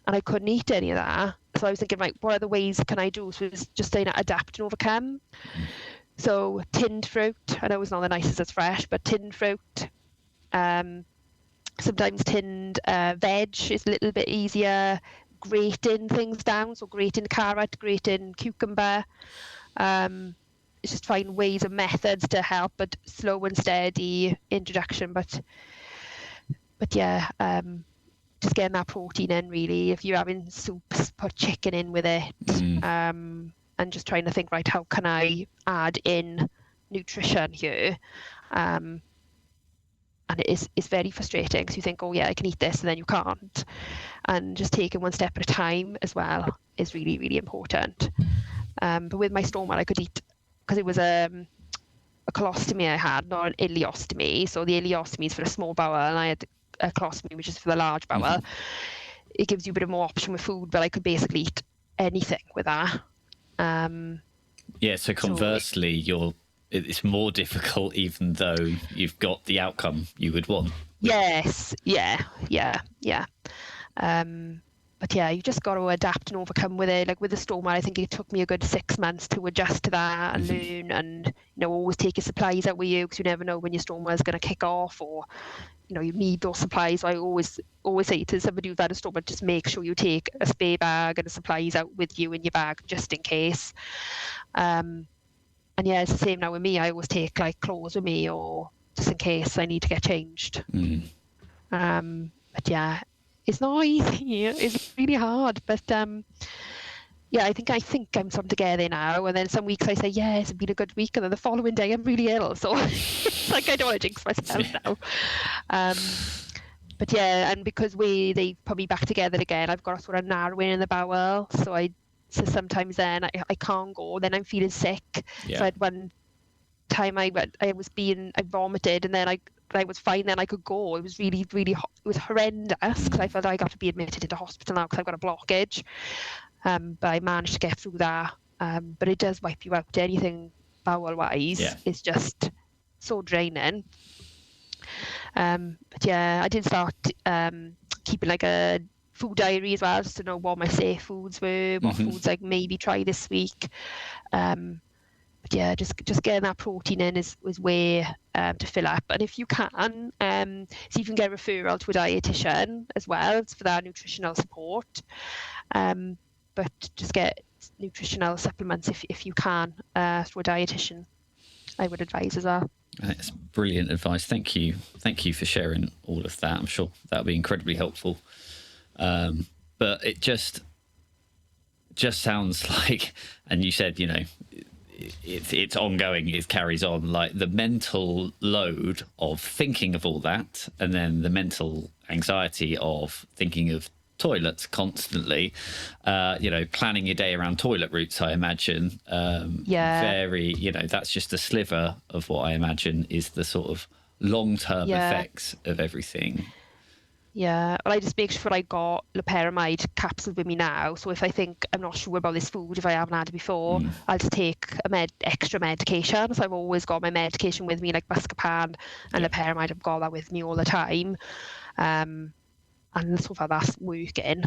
and I couldn't eat any of that. So I was thinking, right, what other ways can I do? So it's just saying adapt and overcome. So tinned fruit, I know it's not the nicest as fresh, but tinned fruit. Sometimes tinned veg is a little bit easier. Grating things down, so grating carrot, grating cucumber. Just find ways and methods to help, but slow and steady introduction. But yeah, just getting that protein in really. If you're having soups, put chicken in with it, and just trying to think, right, how can I add in nutrition here? And it's very frustrating, because you think, oh yeah, I can eat this, and then you can't. And just taking one step at a time as well is really, really important. But with my stoma, I could eat, because it was a colostomy I had, not an ileostomy. So the ileostomy is for a small bowel, and I had a colostomy, which is for the large bowel. It gives you a bit of more option with food, but I could basically eat anything with that. So conversely, it's more difficult, even though you've got the outcome you would want. Yes, yeah. But yeah, you just got to adapt and overcome with it. Like with the stoma, I think it took me a good 6 months to adjust to that and learn, and always take your supplies out with you, because you never know when your stoma is going to kick off, or you need those supplies. So I always say to somebody who's had a stoma, just make sure you take a spare bag and the supplies out with you in your bag, just in case. And yeah, it's the same now with me. I always take like clothes with me, or just in case I need to get changed. But yeah, it's not easy. It's really hard. But yeah, I think I'm sort of together now. And then some weeks I say, yeah, it's been a good week, and then the following day I'm really ill. So it's like I don't want to jinx myself now. But yeah, and because they put me back together again, I've got a sort of narrowing in the bowel. So sometimes then I can't go. Then I'm feeling sick. Yeah. So I had one time I vomited, and then I was fine, then I could go. It was really, really hot. It was horrendous, because I felt I got to be admitted into hospital now because I've got a blockage. But I managed to get through that. But it does wipe you out. Anything bowel-wise is just so draining. But yeah, I did start keeping like a food diary as well, just to know what my safe foods were, what foods I maybe try this week. But yeah, just getting that protein in is way to fill up. And if you can, so you can get a referral to a dietitian as well. It's for that nutritional support. But just get nutritional supplements if you can through a dietitian. I would advise as well. That's brilliant advice. Thank you for sharing all of that. I'm sure that'll be incredibly helpful. But it just sounds like, and you said, it's ongoing, it carries on, like the mental load of thinking of all that, and then the mental anxiety of thinking of toilets constantly, planning your day around toilet routes, I imagine. Very, that's just a sliver of what I imagine is the sort of long-term effects of everything. Yeah, well, I just make sure I got loperamide capsules with me now. So if I think I'm not sure about this food, if I haven't had it before, I'll just take extra medication. So I've always got my medication with me, like Buscopan and loperamide. I've got that with me all the time. And so far that's working.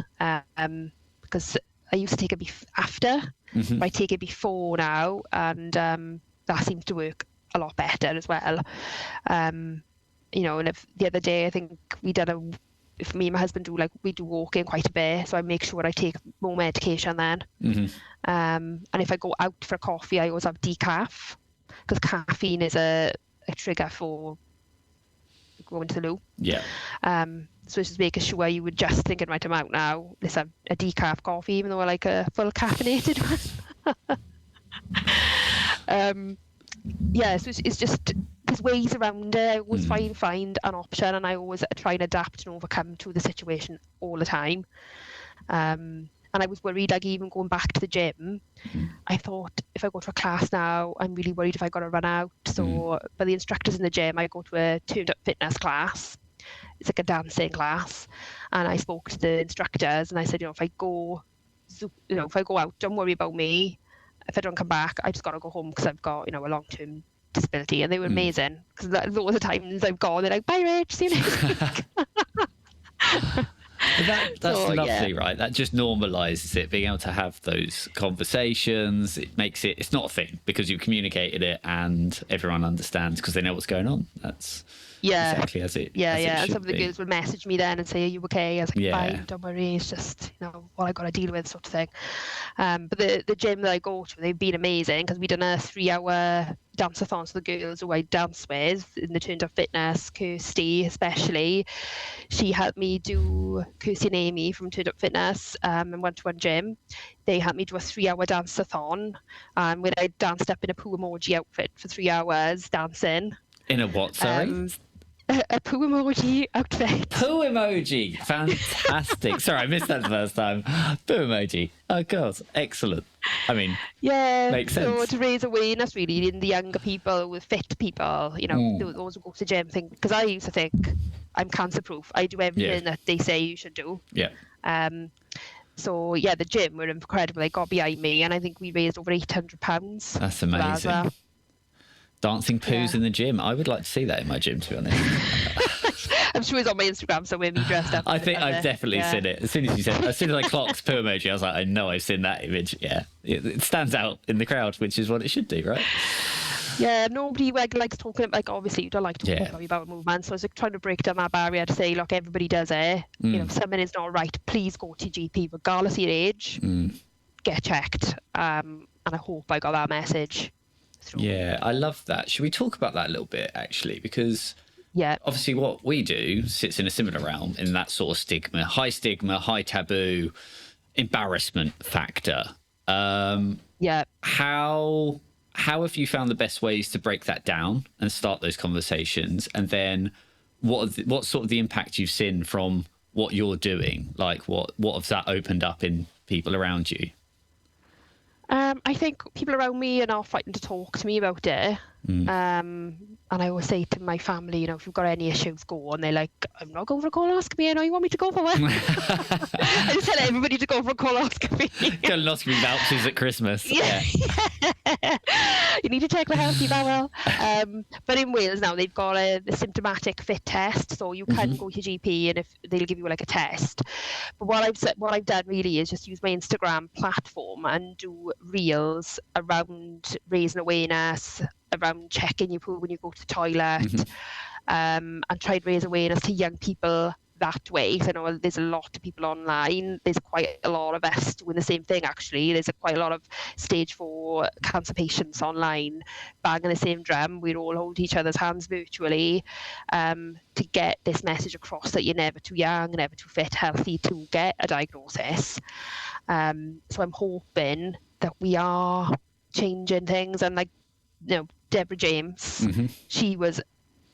Because I used to take it after, but I take it before now, and that seems to work a lot better as well. and if the other day, I think if me and my husband we do walking quite a bit, so I make sure I take more medication then. And if I go out for coffee, I always have decaf, because caffeine is a trigger for going to the loo. Yeah. So it's just making sure you were just thinking, right, I'm out now, let's have a decaf coffee, even though I like a full caffeinated one. So it's just, there's ways around it. I always try and find an option, and I always try and adapt and overcome to the situation all the time. And I was worried, like even going back to the gym, I thought if I go to a class now, I'm really worried if I got to run out. So, but the instructors in the gym, I go to a turned up fitness class. It's like a dancing class, and I spoke to the instructors, and I said, if I go out, don't worry about me. If I don't come back, I just got to go home because I've got, a long-term disability. And they were amazing, because those are times I've gone, they're like, bye, Rich, see you next week. That's lovely, right? That just normalises it, being able to have those conversations. It makes it's not a thing, because you've communicated it and everyone understands because they know what's going on. That's exactly as it and should some of the be. girls would message me then and say, are you okay? I was like, Yeah. fine, don't worry, it's just what I got to deal with, sort of thing. But the gym that I go to, they've been amazing, because we done a 3-hour dance-a-thon. So the girls who I dance with in the Turned Up Fitness, Kirsty especially, she helped me do, Kirsty and Amy from Turned Up Fitness and One-to-One Gym, they helped me do a 3-hour dance-a-thon where I danced up in a poo emoji outfit for 3 hours dancing. In a what, sorry? A poo emoji outfit. Poo emoji, fantastic. Sorry, I missed that the first time. Poo emoji. Oh god, excellent. I mean, makes sense. So to raise awareness really in the younger people, with fit people, those who go to the gym, because I used to think I'm cancer proof. I do everything that they say you should do. Yeah. So the gym were incredible. They got behind me, and I think we raised over £800. That's amazing. Dancing poos in the gym. I would like to see that in my gym, to be honest. I'm sure it's on my Instagram somewhere, me dressed up. I think I've definitely seen it. As soon as I clocked poo emoji, I was like, I know I've seen that image. Yeah. It stands out in the crowd, which is what it should do, right? Yeah, nobody likes talking, obviously you don't like talking about movement, so I was trying to break down that barrier to say, look, everybody does it. If something is not right, please go to GP, regardless of your age, get checked. And I hope I got that message through. Yeah, I love that. Should we talk about that a little bit, actually? Because obviously what we do sits in a similar realm, in that sort of stigma, high taboo, embarrassment factor. How have you found the best ways to break that down and start those conversations? And then what's sort of the impact you've seen from what you're doing? Like what has that opened up in people around you? I think people around me are not frightened to talk to me about it. And I always say to my family, if you've got any issues, go on. They're like, I'm not going for a colonoscopy. I know you want me to go for one. I just tell everybody to go for a colonoscopy. Colonoscopy vouchers at Christmas. Yeah. You need to check the healthy bowel. But in Wales now, they've got a symptomatic fit test, so you can go to GP, and if they'll give you like a test. But what I've done really is just use my Instagram platform and do reels around raising awareness, around checking your poo when you go to the toilet, and try to raise awareness to young people that way. So I know there's a lot of people online. There's quite a lot of us doing the same thing, actually. There's quite a lot of stage 4 cancer patients online banging the same drum. We all hold each other's hands virtually to get this message across that you're never too young, never too fit, healthy to get a diagnosis. So I'm hoping that we are changing things. And Deborah James, she was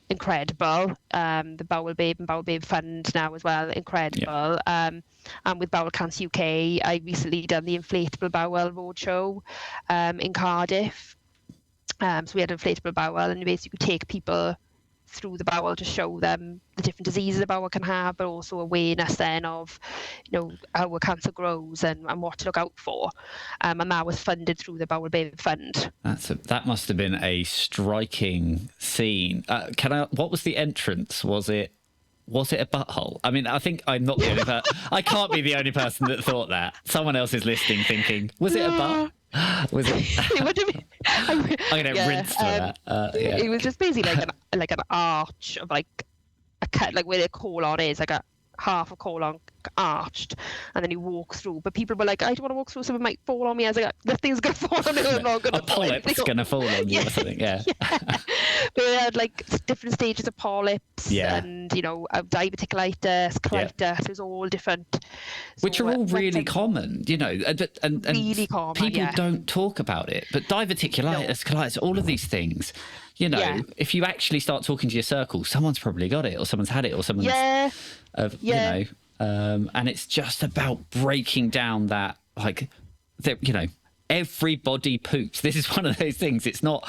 incredible. The Bowel Babe and Bowel Babe Fund now as well, incredible. And with Bowel Cancer UK, I recently done the Inflatable Bowel Roadshow in Cardiff. So we had an inflatable bowel, and basically you could take people through the bowel to show them the different diseases the bowel can have, but also awareness then of how a cancer grows and what to look out for. And that was funded through the Bowel Babe Fund. That must have been a striking scene. What was the entrance? Was it a butthole? I mean, I think I'm not the only person. I can't be the only person that thought that. Someone else is listening thinking, was it a butt? Was it? It would have been. I'm gonna rinse for that. It was just basically like an arch of cut, like where the colon is, like a half a colon arched, and then you walk through. But people were like, I don't want to walk through, someone might fall on me. I was like, nothing's going to fall on me, I'm not going to fall. A polyp's going to fall on you or something, yeah. But they had like different stages of polyps, and you know, diverticulitis, colitis, it was all different. Which are all really common, you know, and really common, people don't talk about it. But diverticulitis, colitis, all of these things, you know, if you actually start talking to your circle, someone's probably got it, or someone's had it, or someone's, you know, and it's just about breaking down that, like, you know, everybody poops. This is one of those things. It's not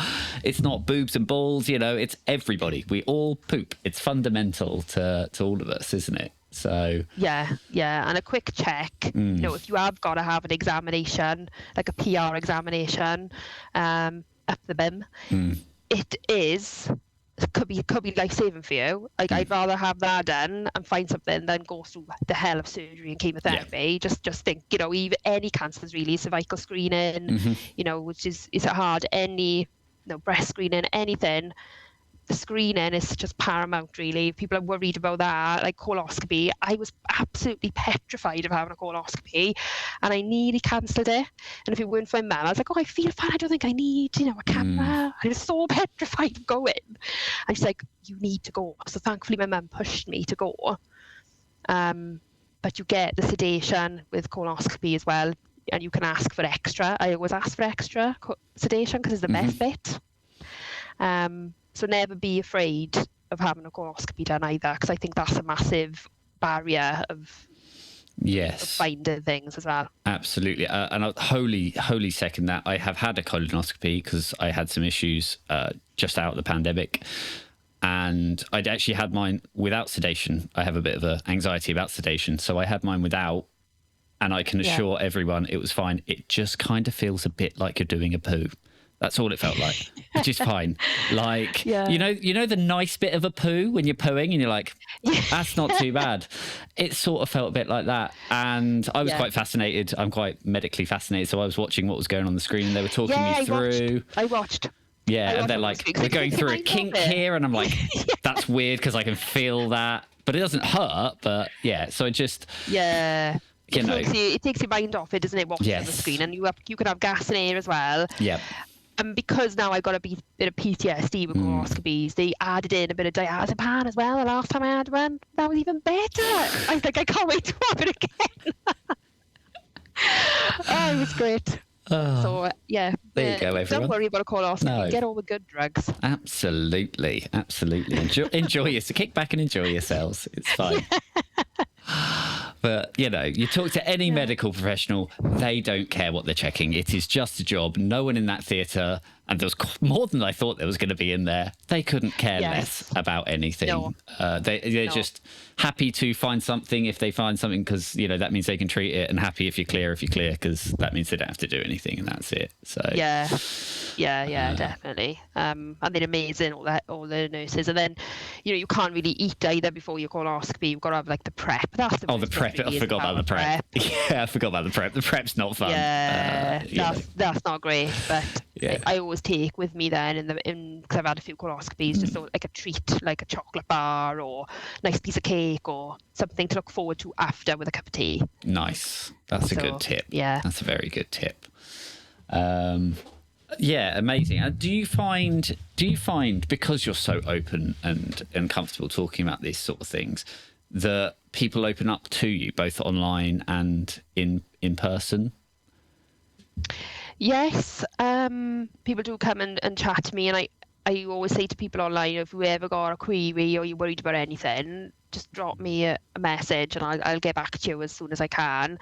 boobs and balls, you know, it's everybody. We all poop. It's fundamental to all of us, isn't it? So yeah, and a quick check, you know, if you have got to have an examination, like a PR examination, up the bim, could be life-saving for you. Like, I'd rather have that done and find something than go through the hell of surgery and chemotherapy. Just think, you know, even any cancers really, cervical screening, you know, which is hard, any, you know, breast screening, anything. The screening is just paramount, really. People are worried about that, like colonoscopy. I was absolutely petrified of having a colonoscopy, and I nearly cancelled it. And if it weren't for my mum, I was like, oh, I feel fine, I don't think I need, you know, a camera. I was so petrified of going. And she's like, you need to go. So thankfully my mum pushed me to go. But you get the sedation with colonoscopy as well, and you can ask for extra. I always ask for extra sedation because it's the best bit. So never be afraid of having a colonoscopy done either, because I think that's a massive barrier of finding things as well. Absolutely. And I wholly second that. I have had a colonoscopy because I had some issues just out of the pandemic. And I'd actually had mine without sedation. I have a bit of anxiety about sedation. So I had mine without. And I can assure everyone it was fine. It just kind of feels a bit like you're doing a poo. That's all it felt like, which is fine. Like, you know the nice bit of a poo when you're pooing and you're like, that's not too bad. It sort of felt a bit like that. And I was quite fascinated. I'm quite medically fascinated. So I was watching what was going on the screen, and they were talking me through. I watched. Yeah, and they're like, we're going through a kink here. And I'm like, that's weird because I can feel that. But it doesn't hurt. But yeah, so it just... Yeah. It takes your mind off it, doesn't it, watching on the screen? And you can have gas in here as well. Yeah. And because now I've got a bit of PTSD with colonoscopies, they added in a bit of diazepam as well. The last time I had one, that was even better. I was like, I can't wait to have it again. Oh, it was great. So, yeah. There you go, everyone. Don't worry about a colonoscopy. No. Get all the good drugs. Absolutely. Enjoy yourself. Kick back and enjoy yourselves. It's fine. But, you know, you talk to any medical professional, they don't care what they're checking. It is just a job. No one in that theatre, and there was more than I thought there was going to be in there, they couldn't care less about anything. No. They're just happy to find something if they find something, because, you know, that means they can treat it, and happy if you're clear, because that means they don't have to do anything, and that's it. So yeah, definitely. And they're amazing, all the nurses. And then, you know, you can't really eat either before your colonoscopy. You've got to have like the prep. That's the the prep. I forgot about the prep. Yeah, I forgot about the prep. The prep's not fun. Yeah, that's not great. But I always take with me then because I've had a few colonoscopies, just like a treat, like a chocolate bar or a nice piece of cake or something to look forward to after with a cup of tea. Nice. That's a good tip. Yeah, that's a very good tip. Yeah, amazing. Do you find because you're so open and comfortable talking about these sort of things, that people open up to you both online and in person? Yes, people do come and chat to me, and I always say to people online, if you ever got a query or you're worried about anything, just drop me a message and I'll get back to you as soon as I can.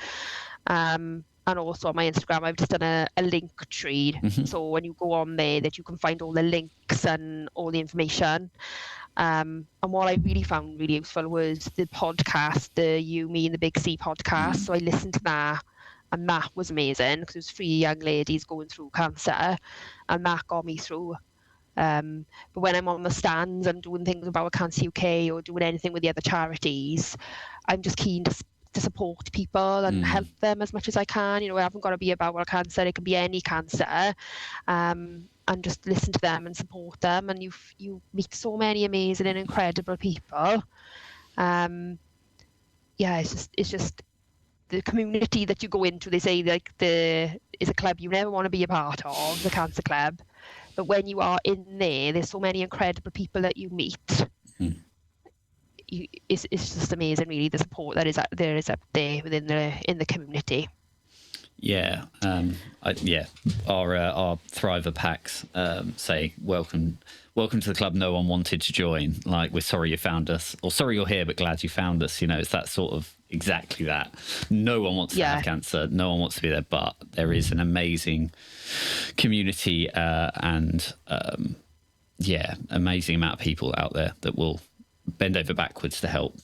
And also on my Instagram, I've just done a link tree. So when you go on there, that you can find all the links and all the information. And what I really found really useful was the podcast, the You, Me and the Big C podcast. So I listened to that, and that was amazing because it was 3 young ladies going through cancer, and that got me through. But when I'm on the stands and doing things about Cancer UK or doing anything with the other charities, I'm just keen to support people and help them as much as I can. You know, it haven't got to be about cancer, it can be any cancer. And and just listen to them and support them, and you meet so many amazing and incredible people. It's just the community that you go into. They say like is a club you never want to be a part of, the Cancer Club, but when you are in there, there's so many incredible people that you meet. It's just amazing, really, the support that is up there within the community. Yeah, our Thriver packs say welcome to the club. No one wanted to join. Like, we're sorry you found us, or sorry you're here, but glad you found us. You know, it's that sort of exactly that. No one wants to have cancer. No one wants to be there, but there is an amazing community and amazing amount of people out there that will bend over backwards to help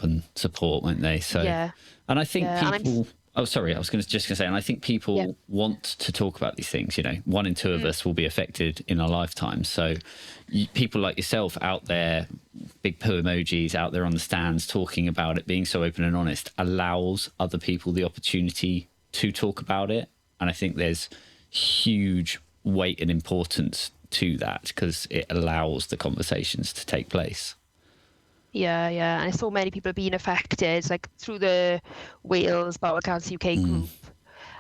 and support, won't they? So, and I think people. Oh, sorry. I was just going to say, and I think people want to talk about these things. You know, 1 in 2 of us will be affected in our lifetime. So, people like yourself out there, big poo emojis out there on the stands, talking about it, being so open and honest, allows other people the opportunity to talk about it. And I think there's huge weight and importance to that, because it allows the conversations to take place. Yeah, and so many people have been affected, like through the Wales Bowel Cancer UK group.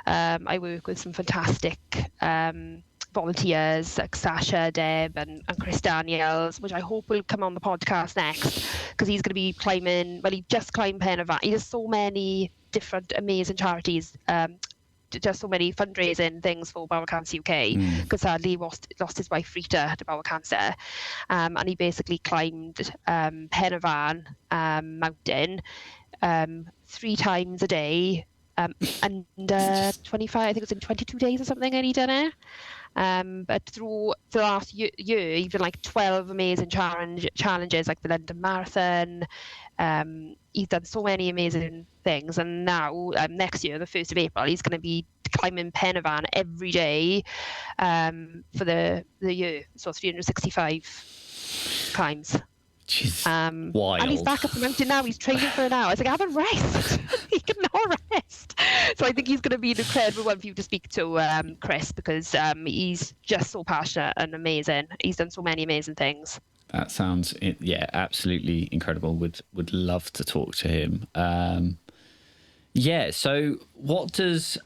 I work with some fantastic volunteers like Sasha, Deb, and Chris Daniels, which I hope will come on the podcast next, because he's going to be climbing. Well, he just climbed Pen y Fan. He does so many different amazing charities. Just so many fundraising things for Bowel Cancer UK, because sadly he lost his wife Rita to bowel cancer, and he basically climbed Pen y Fan mountain 3 times a day, and 25, I think it was in 22 days or something, and he done it. But through the last year, he's done like 12 amazing challenges, like the London Marathon. He's done so many amazing things, and now next year, the 1st of April, he's going to be climbing Pen y Fan every day for the year, so 365 climbs. Wild. And he's back up the mountain now. He's training for an hour. I was like, have a rest. He cannot rest. So I think he's going to be an incredible one for you to speak to, Chris, because he's just so passionate and amazing. He's done so many amazing things. That sounds, absolutely incredible. Would love to talk to him. So what does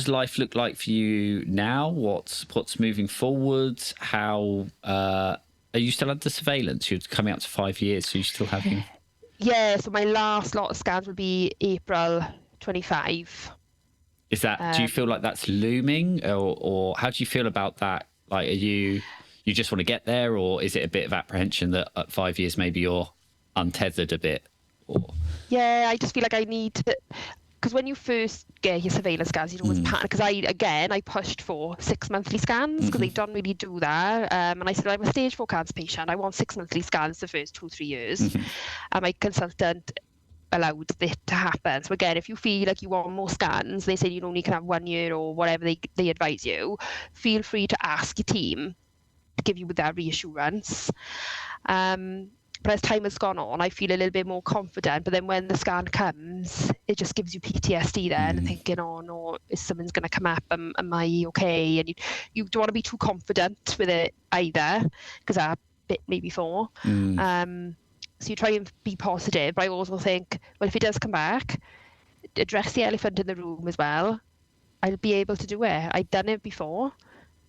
life look like for you now? What's moving forwards? How are you still under surveillance? You're coming up to 5 years, so you're still having. Yeah, so my last lot of scans will be April 25. Is that? Do you feel like that's looming, or how do you feel about that? Like, are you just want to get there, or is it a bit of apprehension that at 5 years maybe you're untethered a bit? Or... Yeah, I just feel like I need to, because when you first get your surveillance scans, you always panic. Because I pushed for 6 monthly scans, because they don't really do that. And I said, I'm a stage 4 cancer patient. I want 6 monthly scans the first 2-3 years. And my consultant allowed it to happen. So again, if you feel like you want more scans, they say you only can have 1 year or whatever they advise you, feel free to ask your team to give you that reassurance. But as time has gone on, I feel a little bit more confident. But then when the scan comes, it just gives you PTSD then, and thinking, oh no, is something's going to come up? Am I okay? And you don't want to be too confident with it either, because that bit me before. So you try and be positive. But I also think, well, if it does come back, address the elephant in the room as well. I'll be able to do it. I've done it before,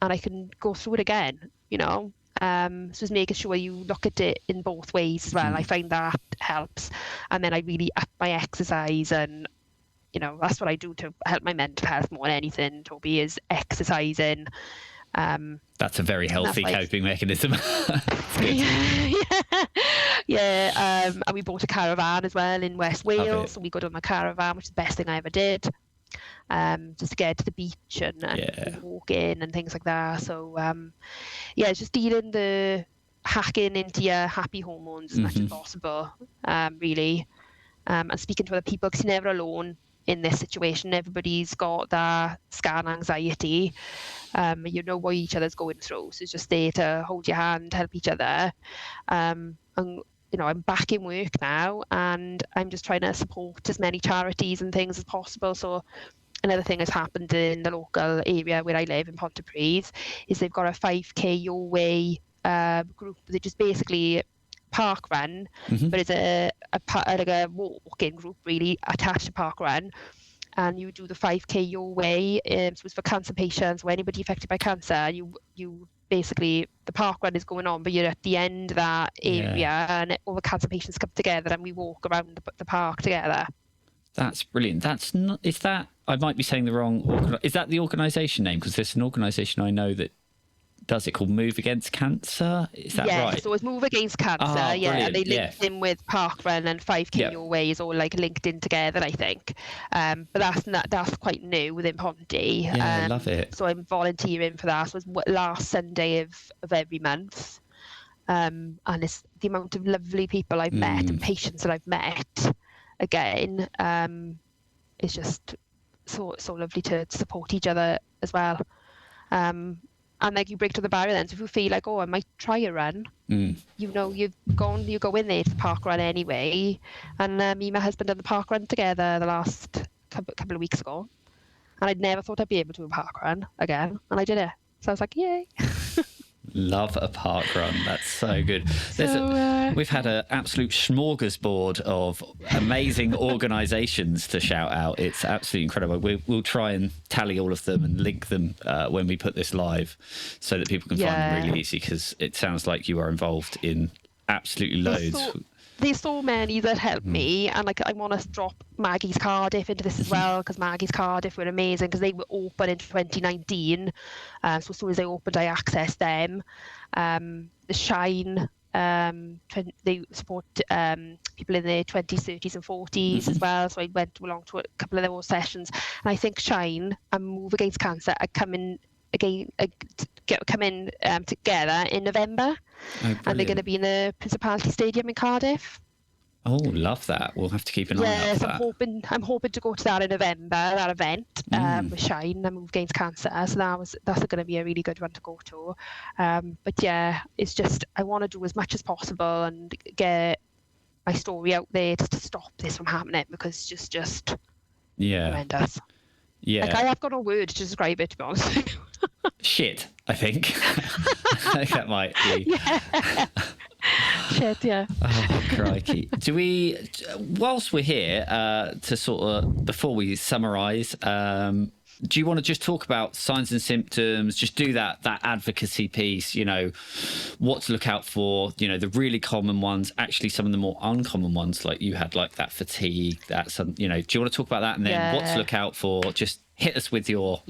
and I can go through it again, you know. So just making sure you look at it in both ways as well. I find that helps. And then I really up my exercise, and you know, that's what I do to help my mental health more than anything, Toby, is exercising. That's a very healthy coping mechanism. And we bought a caravan as well in West Wales, so we got on the caravan, which is the best thing I ever did. Just to get to the beach and walk in and things like that. So it's just hacking into your happy hormones as much as possible, really, and speaking to other people, because you're never alone in this situation. Everybody's got that scan anxiety. You know what each other's going through, so it's just there to hold your hand, help each other. And you know, I'm back in work now, and I'm just trying to support as many charities and things as possible. So another thing that's happened in the local area where I live in Pontypridd is they've got a 5K Your Way group. They just basically park run, but it's like a walk-in group really attached to park run. And you do the 5K Your Way. So it's for cancer patients or anybody affected by cancer. You basically, the park run is going on, but you're at the end of that area, and all the cancer patients come together, and we walk around the park together. That's brilliant. That's not. Is that? I might be saying the wrong. Is that the organisation name? Because there's an organisation I know that does it called Move Against Cancer. Is that right? Yeah, so it's Move Against Cancer. And they linked in with Parkrun and 5K Your Way is all like linked in together, I think. But that's quite new within Ponty. Yeah, I love it. So I'm volunteering for that. So it's last Sunday of every month. And it's the amount of lovely people I've met and patients that I've met. Again, it's just so lovely to support each other as well. And like you break to the barrier then. So if you feel like, I might try a run, you go in there to the park run anyway. And me and my husband did the park run together the last couple of weeks ago. And I'd never thought I'd be able to do a park run again. And I did it. So I was like, yay. Love a park run. That's so good. We've had an absolute smorgasbord of amazing organisations to shout out. It's absolutely incredible. We'll try and tally all of them and link them when we put this live so that people can find them really easy, because it sounds like you are involved in absolutely loads. There's so many that help me, and like I want to drop Maggie's Cardiff into this as well, because Maggie's Cardiff were amazing because they were open in 2019. So as soon as they opened, I accessed them. The Shine, they support people in their 20s, 30s and 40s as well. So I went along to a couple of those sessions, and I think Shine and Move Against Cancer are coming together in November, and they're going to be in the Principality Stadium in Cardiff. Oh, love that. We'll have to keep an eye out for that. I'm hoping to go to that in November, that event with Shine and Move Against Cancer. So that's going to be a really good one to go to. But yeah, it's just I want to do as much as possible and get my story out there just to stop this from happening, because it's just horrendous. Yeah, like I have got a word to describe it, to be honest. Shit, I think. I think that might be. Yeah. Shit, yeah. Oh, crikey. Whilst we're here, to sort of, before we summarise, do you want to just talk about signs and symptoms, just do that advocacy piece, what to look out for, the really common ones, actually some of the more uncommon ones, like you had, like that fatigue, do you want to talk about that, and then what to look out for? Just hit us with your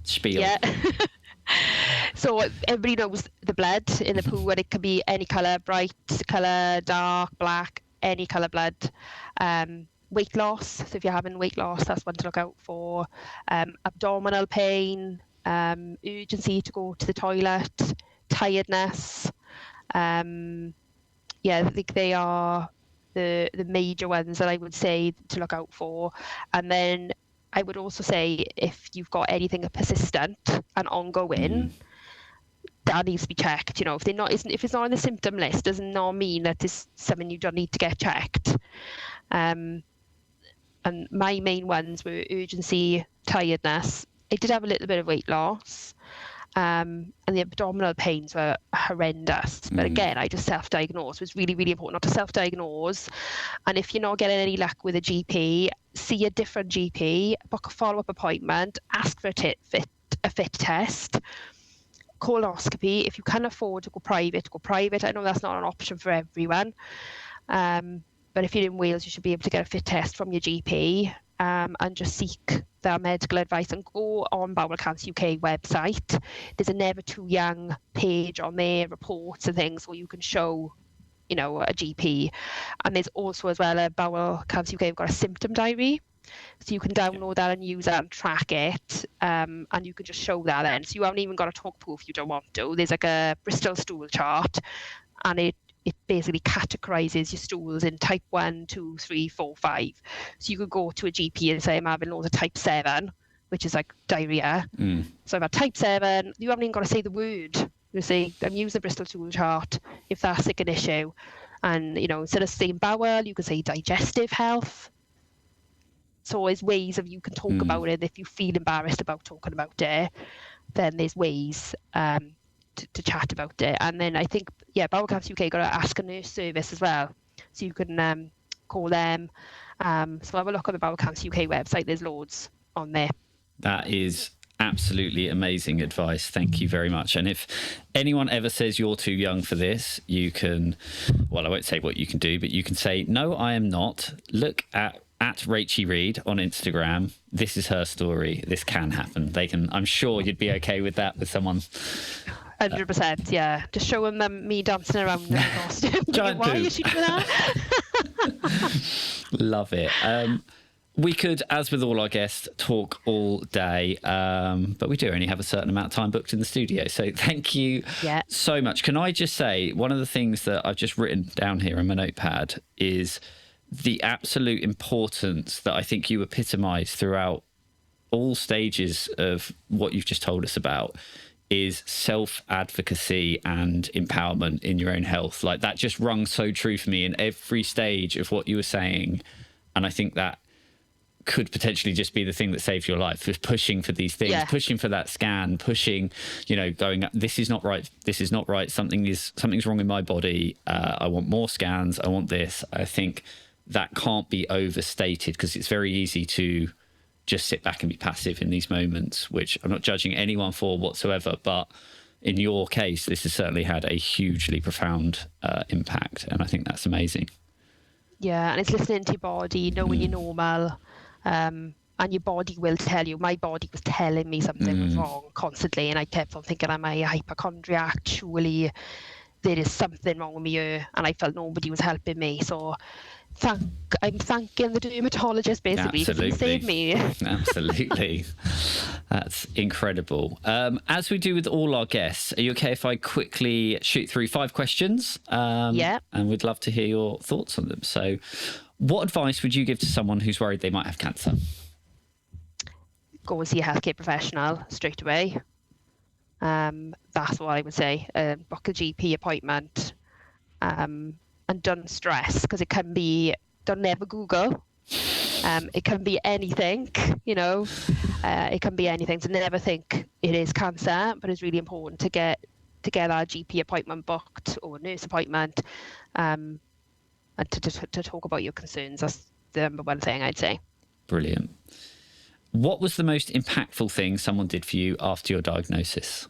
spiel. Yeah. So everybody knows the blood in the poo, and it can be any colour, bright colour, dark, black, any colour blood. Weight loss, so if you're having weight loss, that's one to look out for. Abdominal pain, urgency to go to the toilet, tiredness. I think they are the major ones that I would say to look out for. And then I would also say if you've got anything persistent and ongoing, that needs to be checked. If it's not on the symptom list, does not mean that it's something you don't need to get checked. And my main ones were urgency, tiredness. I did have a little bit of weight loss, and the abdominal pains were horrendous. But again, I just self-diagnosed. It was really, really important not to self-diagnose. And if you're not getting any luck with a GP, see a different GP, book a follow-up appointment, ask for a fit test, colonoscopy. If you can afford to go private, go private. I know that's not an option for everyone. But if you're in Wales, you should be able to get a fit test from your GP, and just seek their medical advice, and go on Bowel Cancer UK website. There's a Never Too Young page on there, reports and things where you can show, a GP. And there's also as well a Bowel Cancer UK, we've got a symptom diary. So you can download that and use that and track it, and you can just show that then. So you haven't even got to talk poo if you don't want to. There's like a Bristol stool chart, and it basically categorizes your stools in type 1, 2, 3, 4, 5. So you could go to a GP and say, I'm having loads of type 7, which is like diarrhea. So I've had type 7. You haven't even got to say the word. You say, I'm using the Bristol stool chart if that's like an issue. And, instead of saying bowel, you can say digestive health. So there's ways of you can talk about it. If you feel embarrassed about talking about it, then there's ways to chat about it. And then I think, Bowel Cancer UK got to Ask a Nurse service as well. So you can call them. So have a look on the Bowel Cancer UK website. There's loads on there. That is absolutely amazing advice. Thank you very much. And if anyone ever says you're too young for this, you can, well, I won't say what you can do, but you can say, no, I am not. Look at Rachie Reed on Instagram. This is her story. This can happen. I'm sure you'd be okay with that with someone. 100%, yeah. Just showing them me dancing around in the costume. Why is she doing that? Love it. We could, as with all our guests, talk all day, but we do only have a certain amount of time booked in the studio. So thank you so much. Can I just say, one of the things that I've just written down here on my notepad is the absolute importance that I think you epitomise throughout all stages of what you've just told us about is self-advocacy and empowerment in your own health. Like, that just rung so true for me in every stage of what you were saying. And I think that could potentially just be the thing that saves your life, is pushing for these things, pushing for that scan, pushing, going, this is not right. This is not right. Something's wrong in my body. I want more scans. I want this. I think that can't be overstated, because it's very easy to just sit back and be passive in these moments, which I'm not judging anyone for whatsoever. But in your case, this has certainly had a hugely profound impact. And I think that's amazing. Yeah. And it's listening to your body, knowing you're normal. And your body will tell you. My body was telling me something was wrong constantly. And I kept on thinking, am I a hypochondriac? Surely there is something wrong with me here. And I felt nobody was helping me. So I'm thanking the dermatologist, basically, because he saved me. Absolutely. That's incredible. As we do with all our guests, are you okay if I quickly shoot through 5 questions? And we'd love to hear your thoughts on them. So what advice would you give to someone who's worried they might have cancer? Go and see a healthcare professional straight away. That's what I would say. Book a GP appointment. And don't stress, because it can be, don't never Google. It can be anything, it can be anything. So never think it is cancer, but it's really important to get our GP appointment booked, or a nurse appointment, and to talk about your concerns. That's the number one thing I'd say. Brilliant. What was the most impactful thing someone did for you after your diagnosis?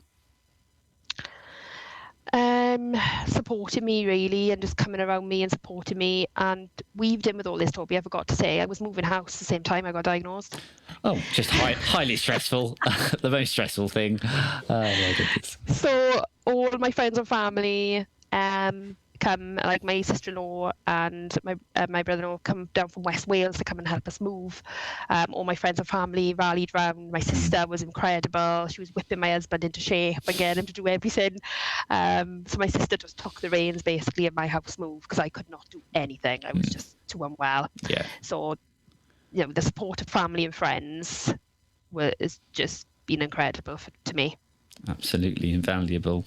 Supporting me, really, and just coming around me and supporting me, and weaved in with all this, Toby. I forgot to say, I was moving house the same time I got diagnosed. Oh, just highly stressful. The most stressful thing. Oh my goodness. So all my friends and family come, like my sister-in-law and my brother-in-law come down from West Wales to come and help us move. All my friends and family rallied round. My sister was incredible. She was whipping my husband into shape and getting him to do everything. So my sister just took the reins, basically, of my house move, because I could not do anything. I was just too unwell. Yeah. So, the support of family and friends has just been incredible to me. Absolutely invaluable.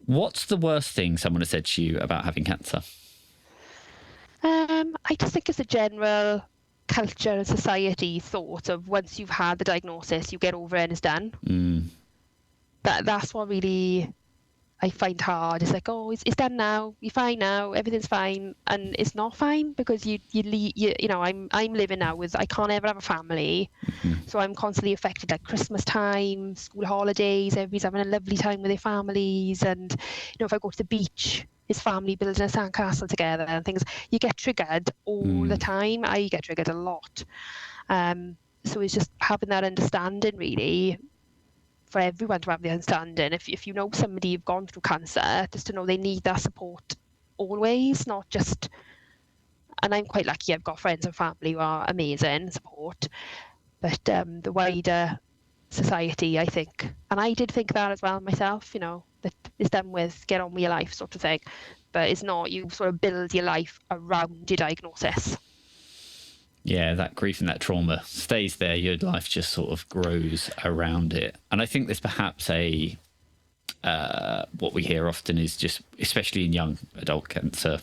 What's the worst thing someone has said to you about having cancer? I just think it's a general culture and society thought of, once you've had the diagnosis, you get over it and it's done. That's what really I find hard. It's like, oh, it's done now. You're fine now. Everything's fine, and it's not fine, because I'm living now with, I can't ever have a family, so I'm constantly affected. Like Christmas time, school holidays, everybody's having a lovely time with their families, and if I go to the beach, it's family building a sandcastle together and things. You get triggered all the time. I get triggered a lot. So it's just having that understanding, really, for everyone to have the understanding. If you know somebody you've gone through cancer, just to know they need that support always, not just. And I'm quite lucky. I've got friends and family who are amazing support, but the wider society, I think, and I did think that as well myself. That it's done with, get on with your life, sort of thing. But it's not. You sort of build your life around your diagnosis. Yeah, that grief and that trauma stays there. Your life just sort of grows around it. And I think there's perhaps what we hear often is just, especially in young adult cancer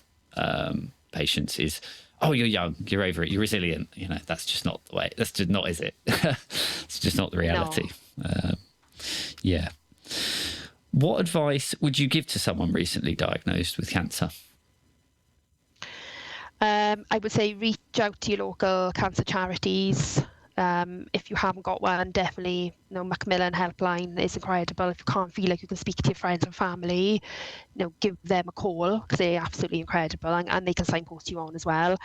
patients, is, oh, you're young, you're over it, you're resilient. That's just not the way. That's just not, is it? It's just not the reality. No. Yeah. What advice would you give to someone recently diagnosed with cancer? I would say reach out to your local cancer charities. If you haven't got one, definitely, Macmillan Helpline is incredible. If you can't feel like you can speak to your friends and family, give them a call, because they're absolutely incredible, and they can signpost you on as well.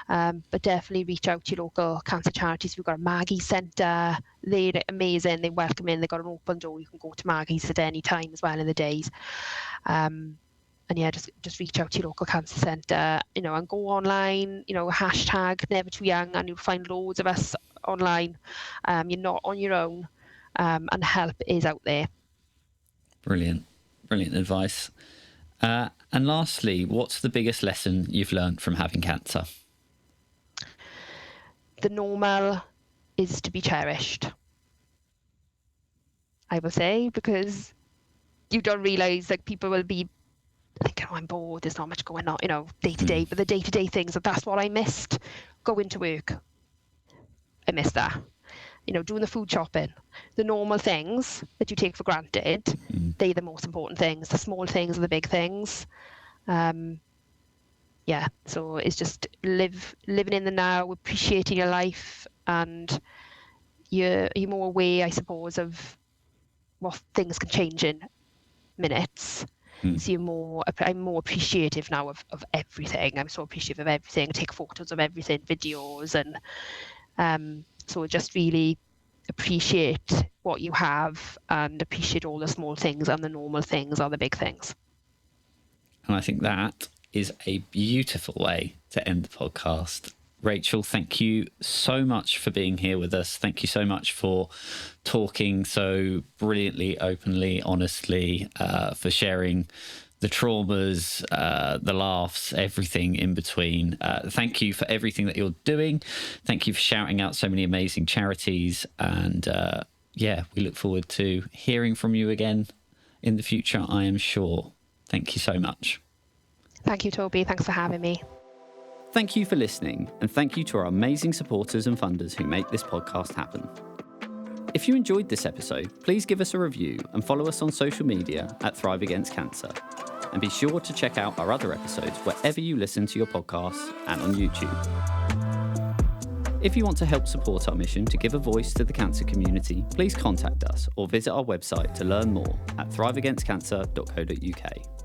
But definitely reach out to your local cancer charities. We've got a Maggie's Centre. They're amazing. They welcome in. They've got an open door. You can go to Maggie's at any time as well in the days. And yeah, just reach out to your local cancer centre, and go online, hashtag never too young, and you'll find loads of us online. You're not on your own, and help is out there. Brilliant advice. And lastly, what's the biggest lesson you've learned from having cancer? The normal is to be cherished, I will say, because you don't realise, like, people will be like, I'm bored, there's not much going on, day to day, but the day-to-day things, that's what I missed. Going to work, I missed that. Doing the food shopping, the normal things that you take for granted, they're the most important things. The small things are the big things. So it's just living in the now, appreciating your life, and you're more aware, I suppose, of what things can change in minutes. So I'm more appreciative now of everything. I'm so appreciative of everything. I take photos of everything, videos, and so just really appreciate what you have, and appreciate all the small things, and the normal things are the big things. And I think that is a beautiful way to end the podcast. Rachel, thank you so much for being here with us. Thank you so much for talking so brilliantly, openly, honestly, for sharing the traumas, the laughs, everything in between. Thank you for everything that you're doing. Thank you for shouting out so many amazing charities. And we look forward to hearing from you again in the future, I am sure. Thank you so much. Thank you, Toby. Thanks for having me. Thank you for listening, and thank you to our amazing supporters and funders who make this podcast happen. If you enjoyed this episode, please give us a review and follow us on social media at Thrive Against Cancer. And be sure to check out our other episodes wherever you listen to your podcasts and on YouTube. If you want to help support our mission to give a voice to the cancer community, please contact us or visit our website to learn more at thriveagainstcancer.co.uk.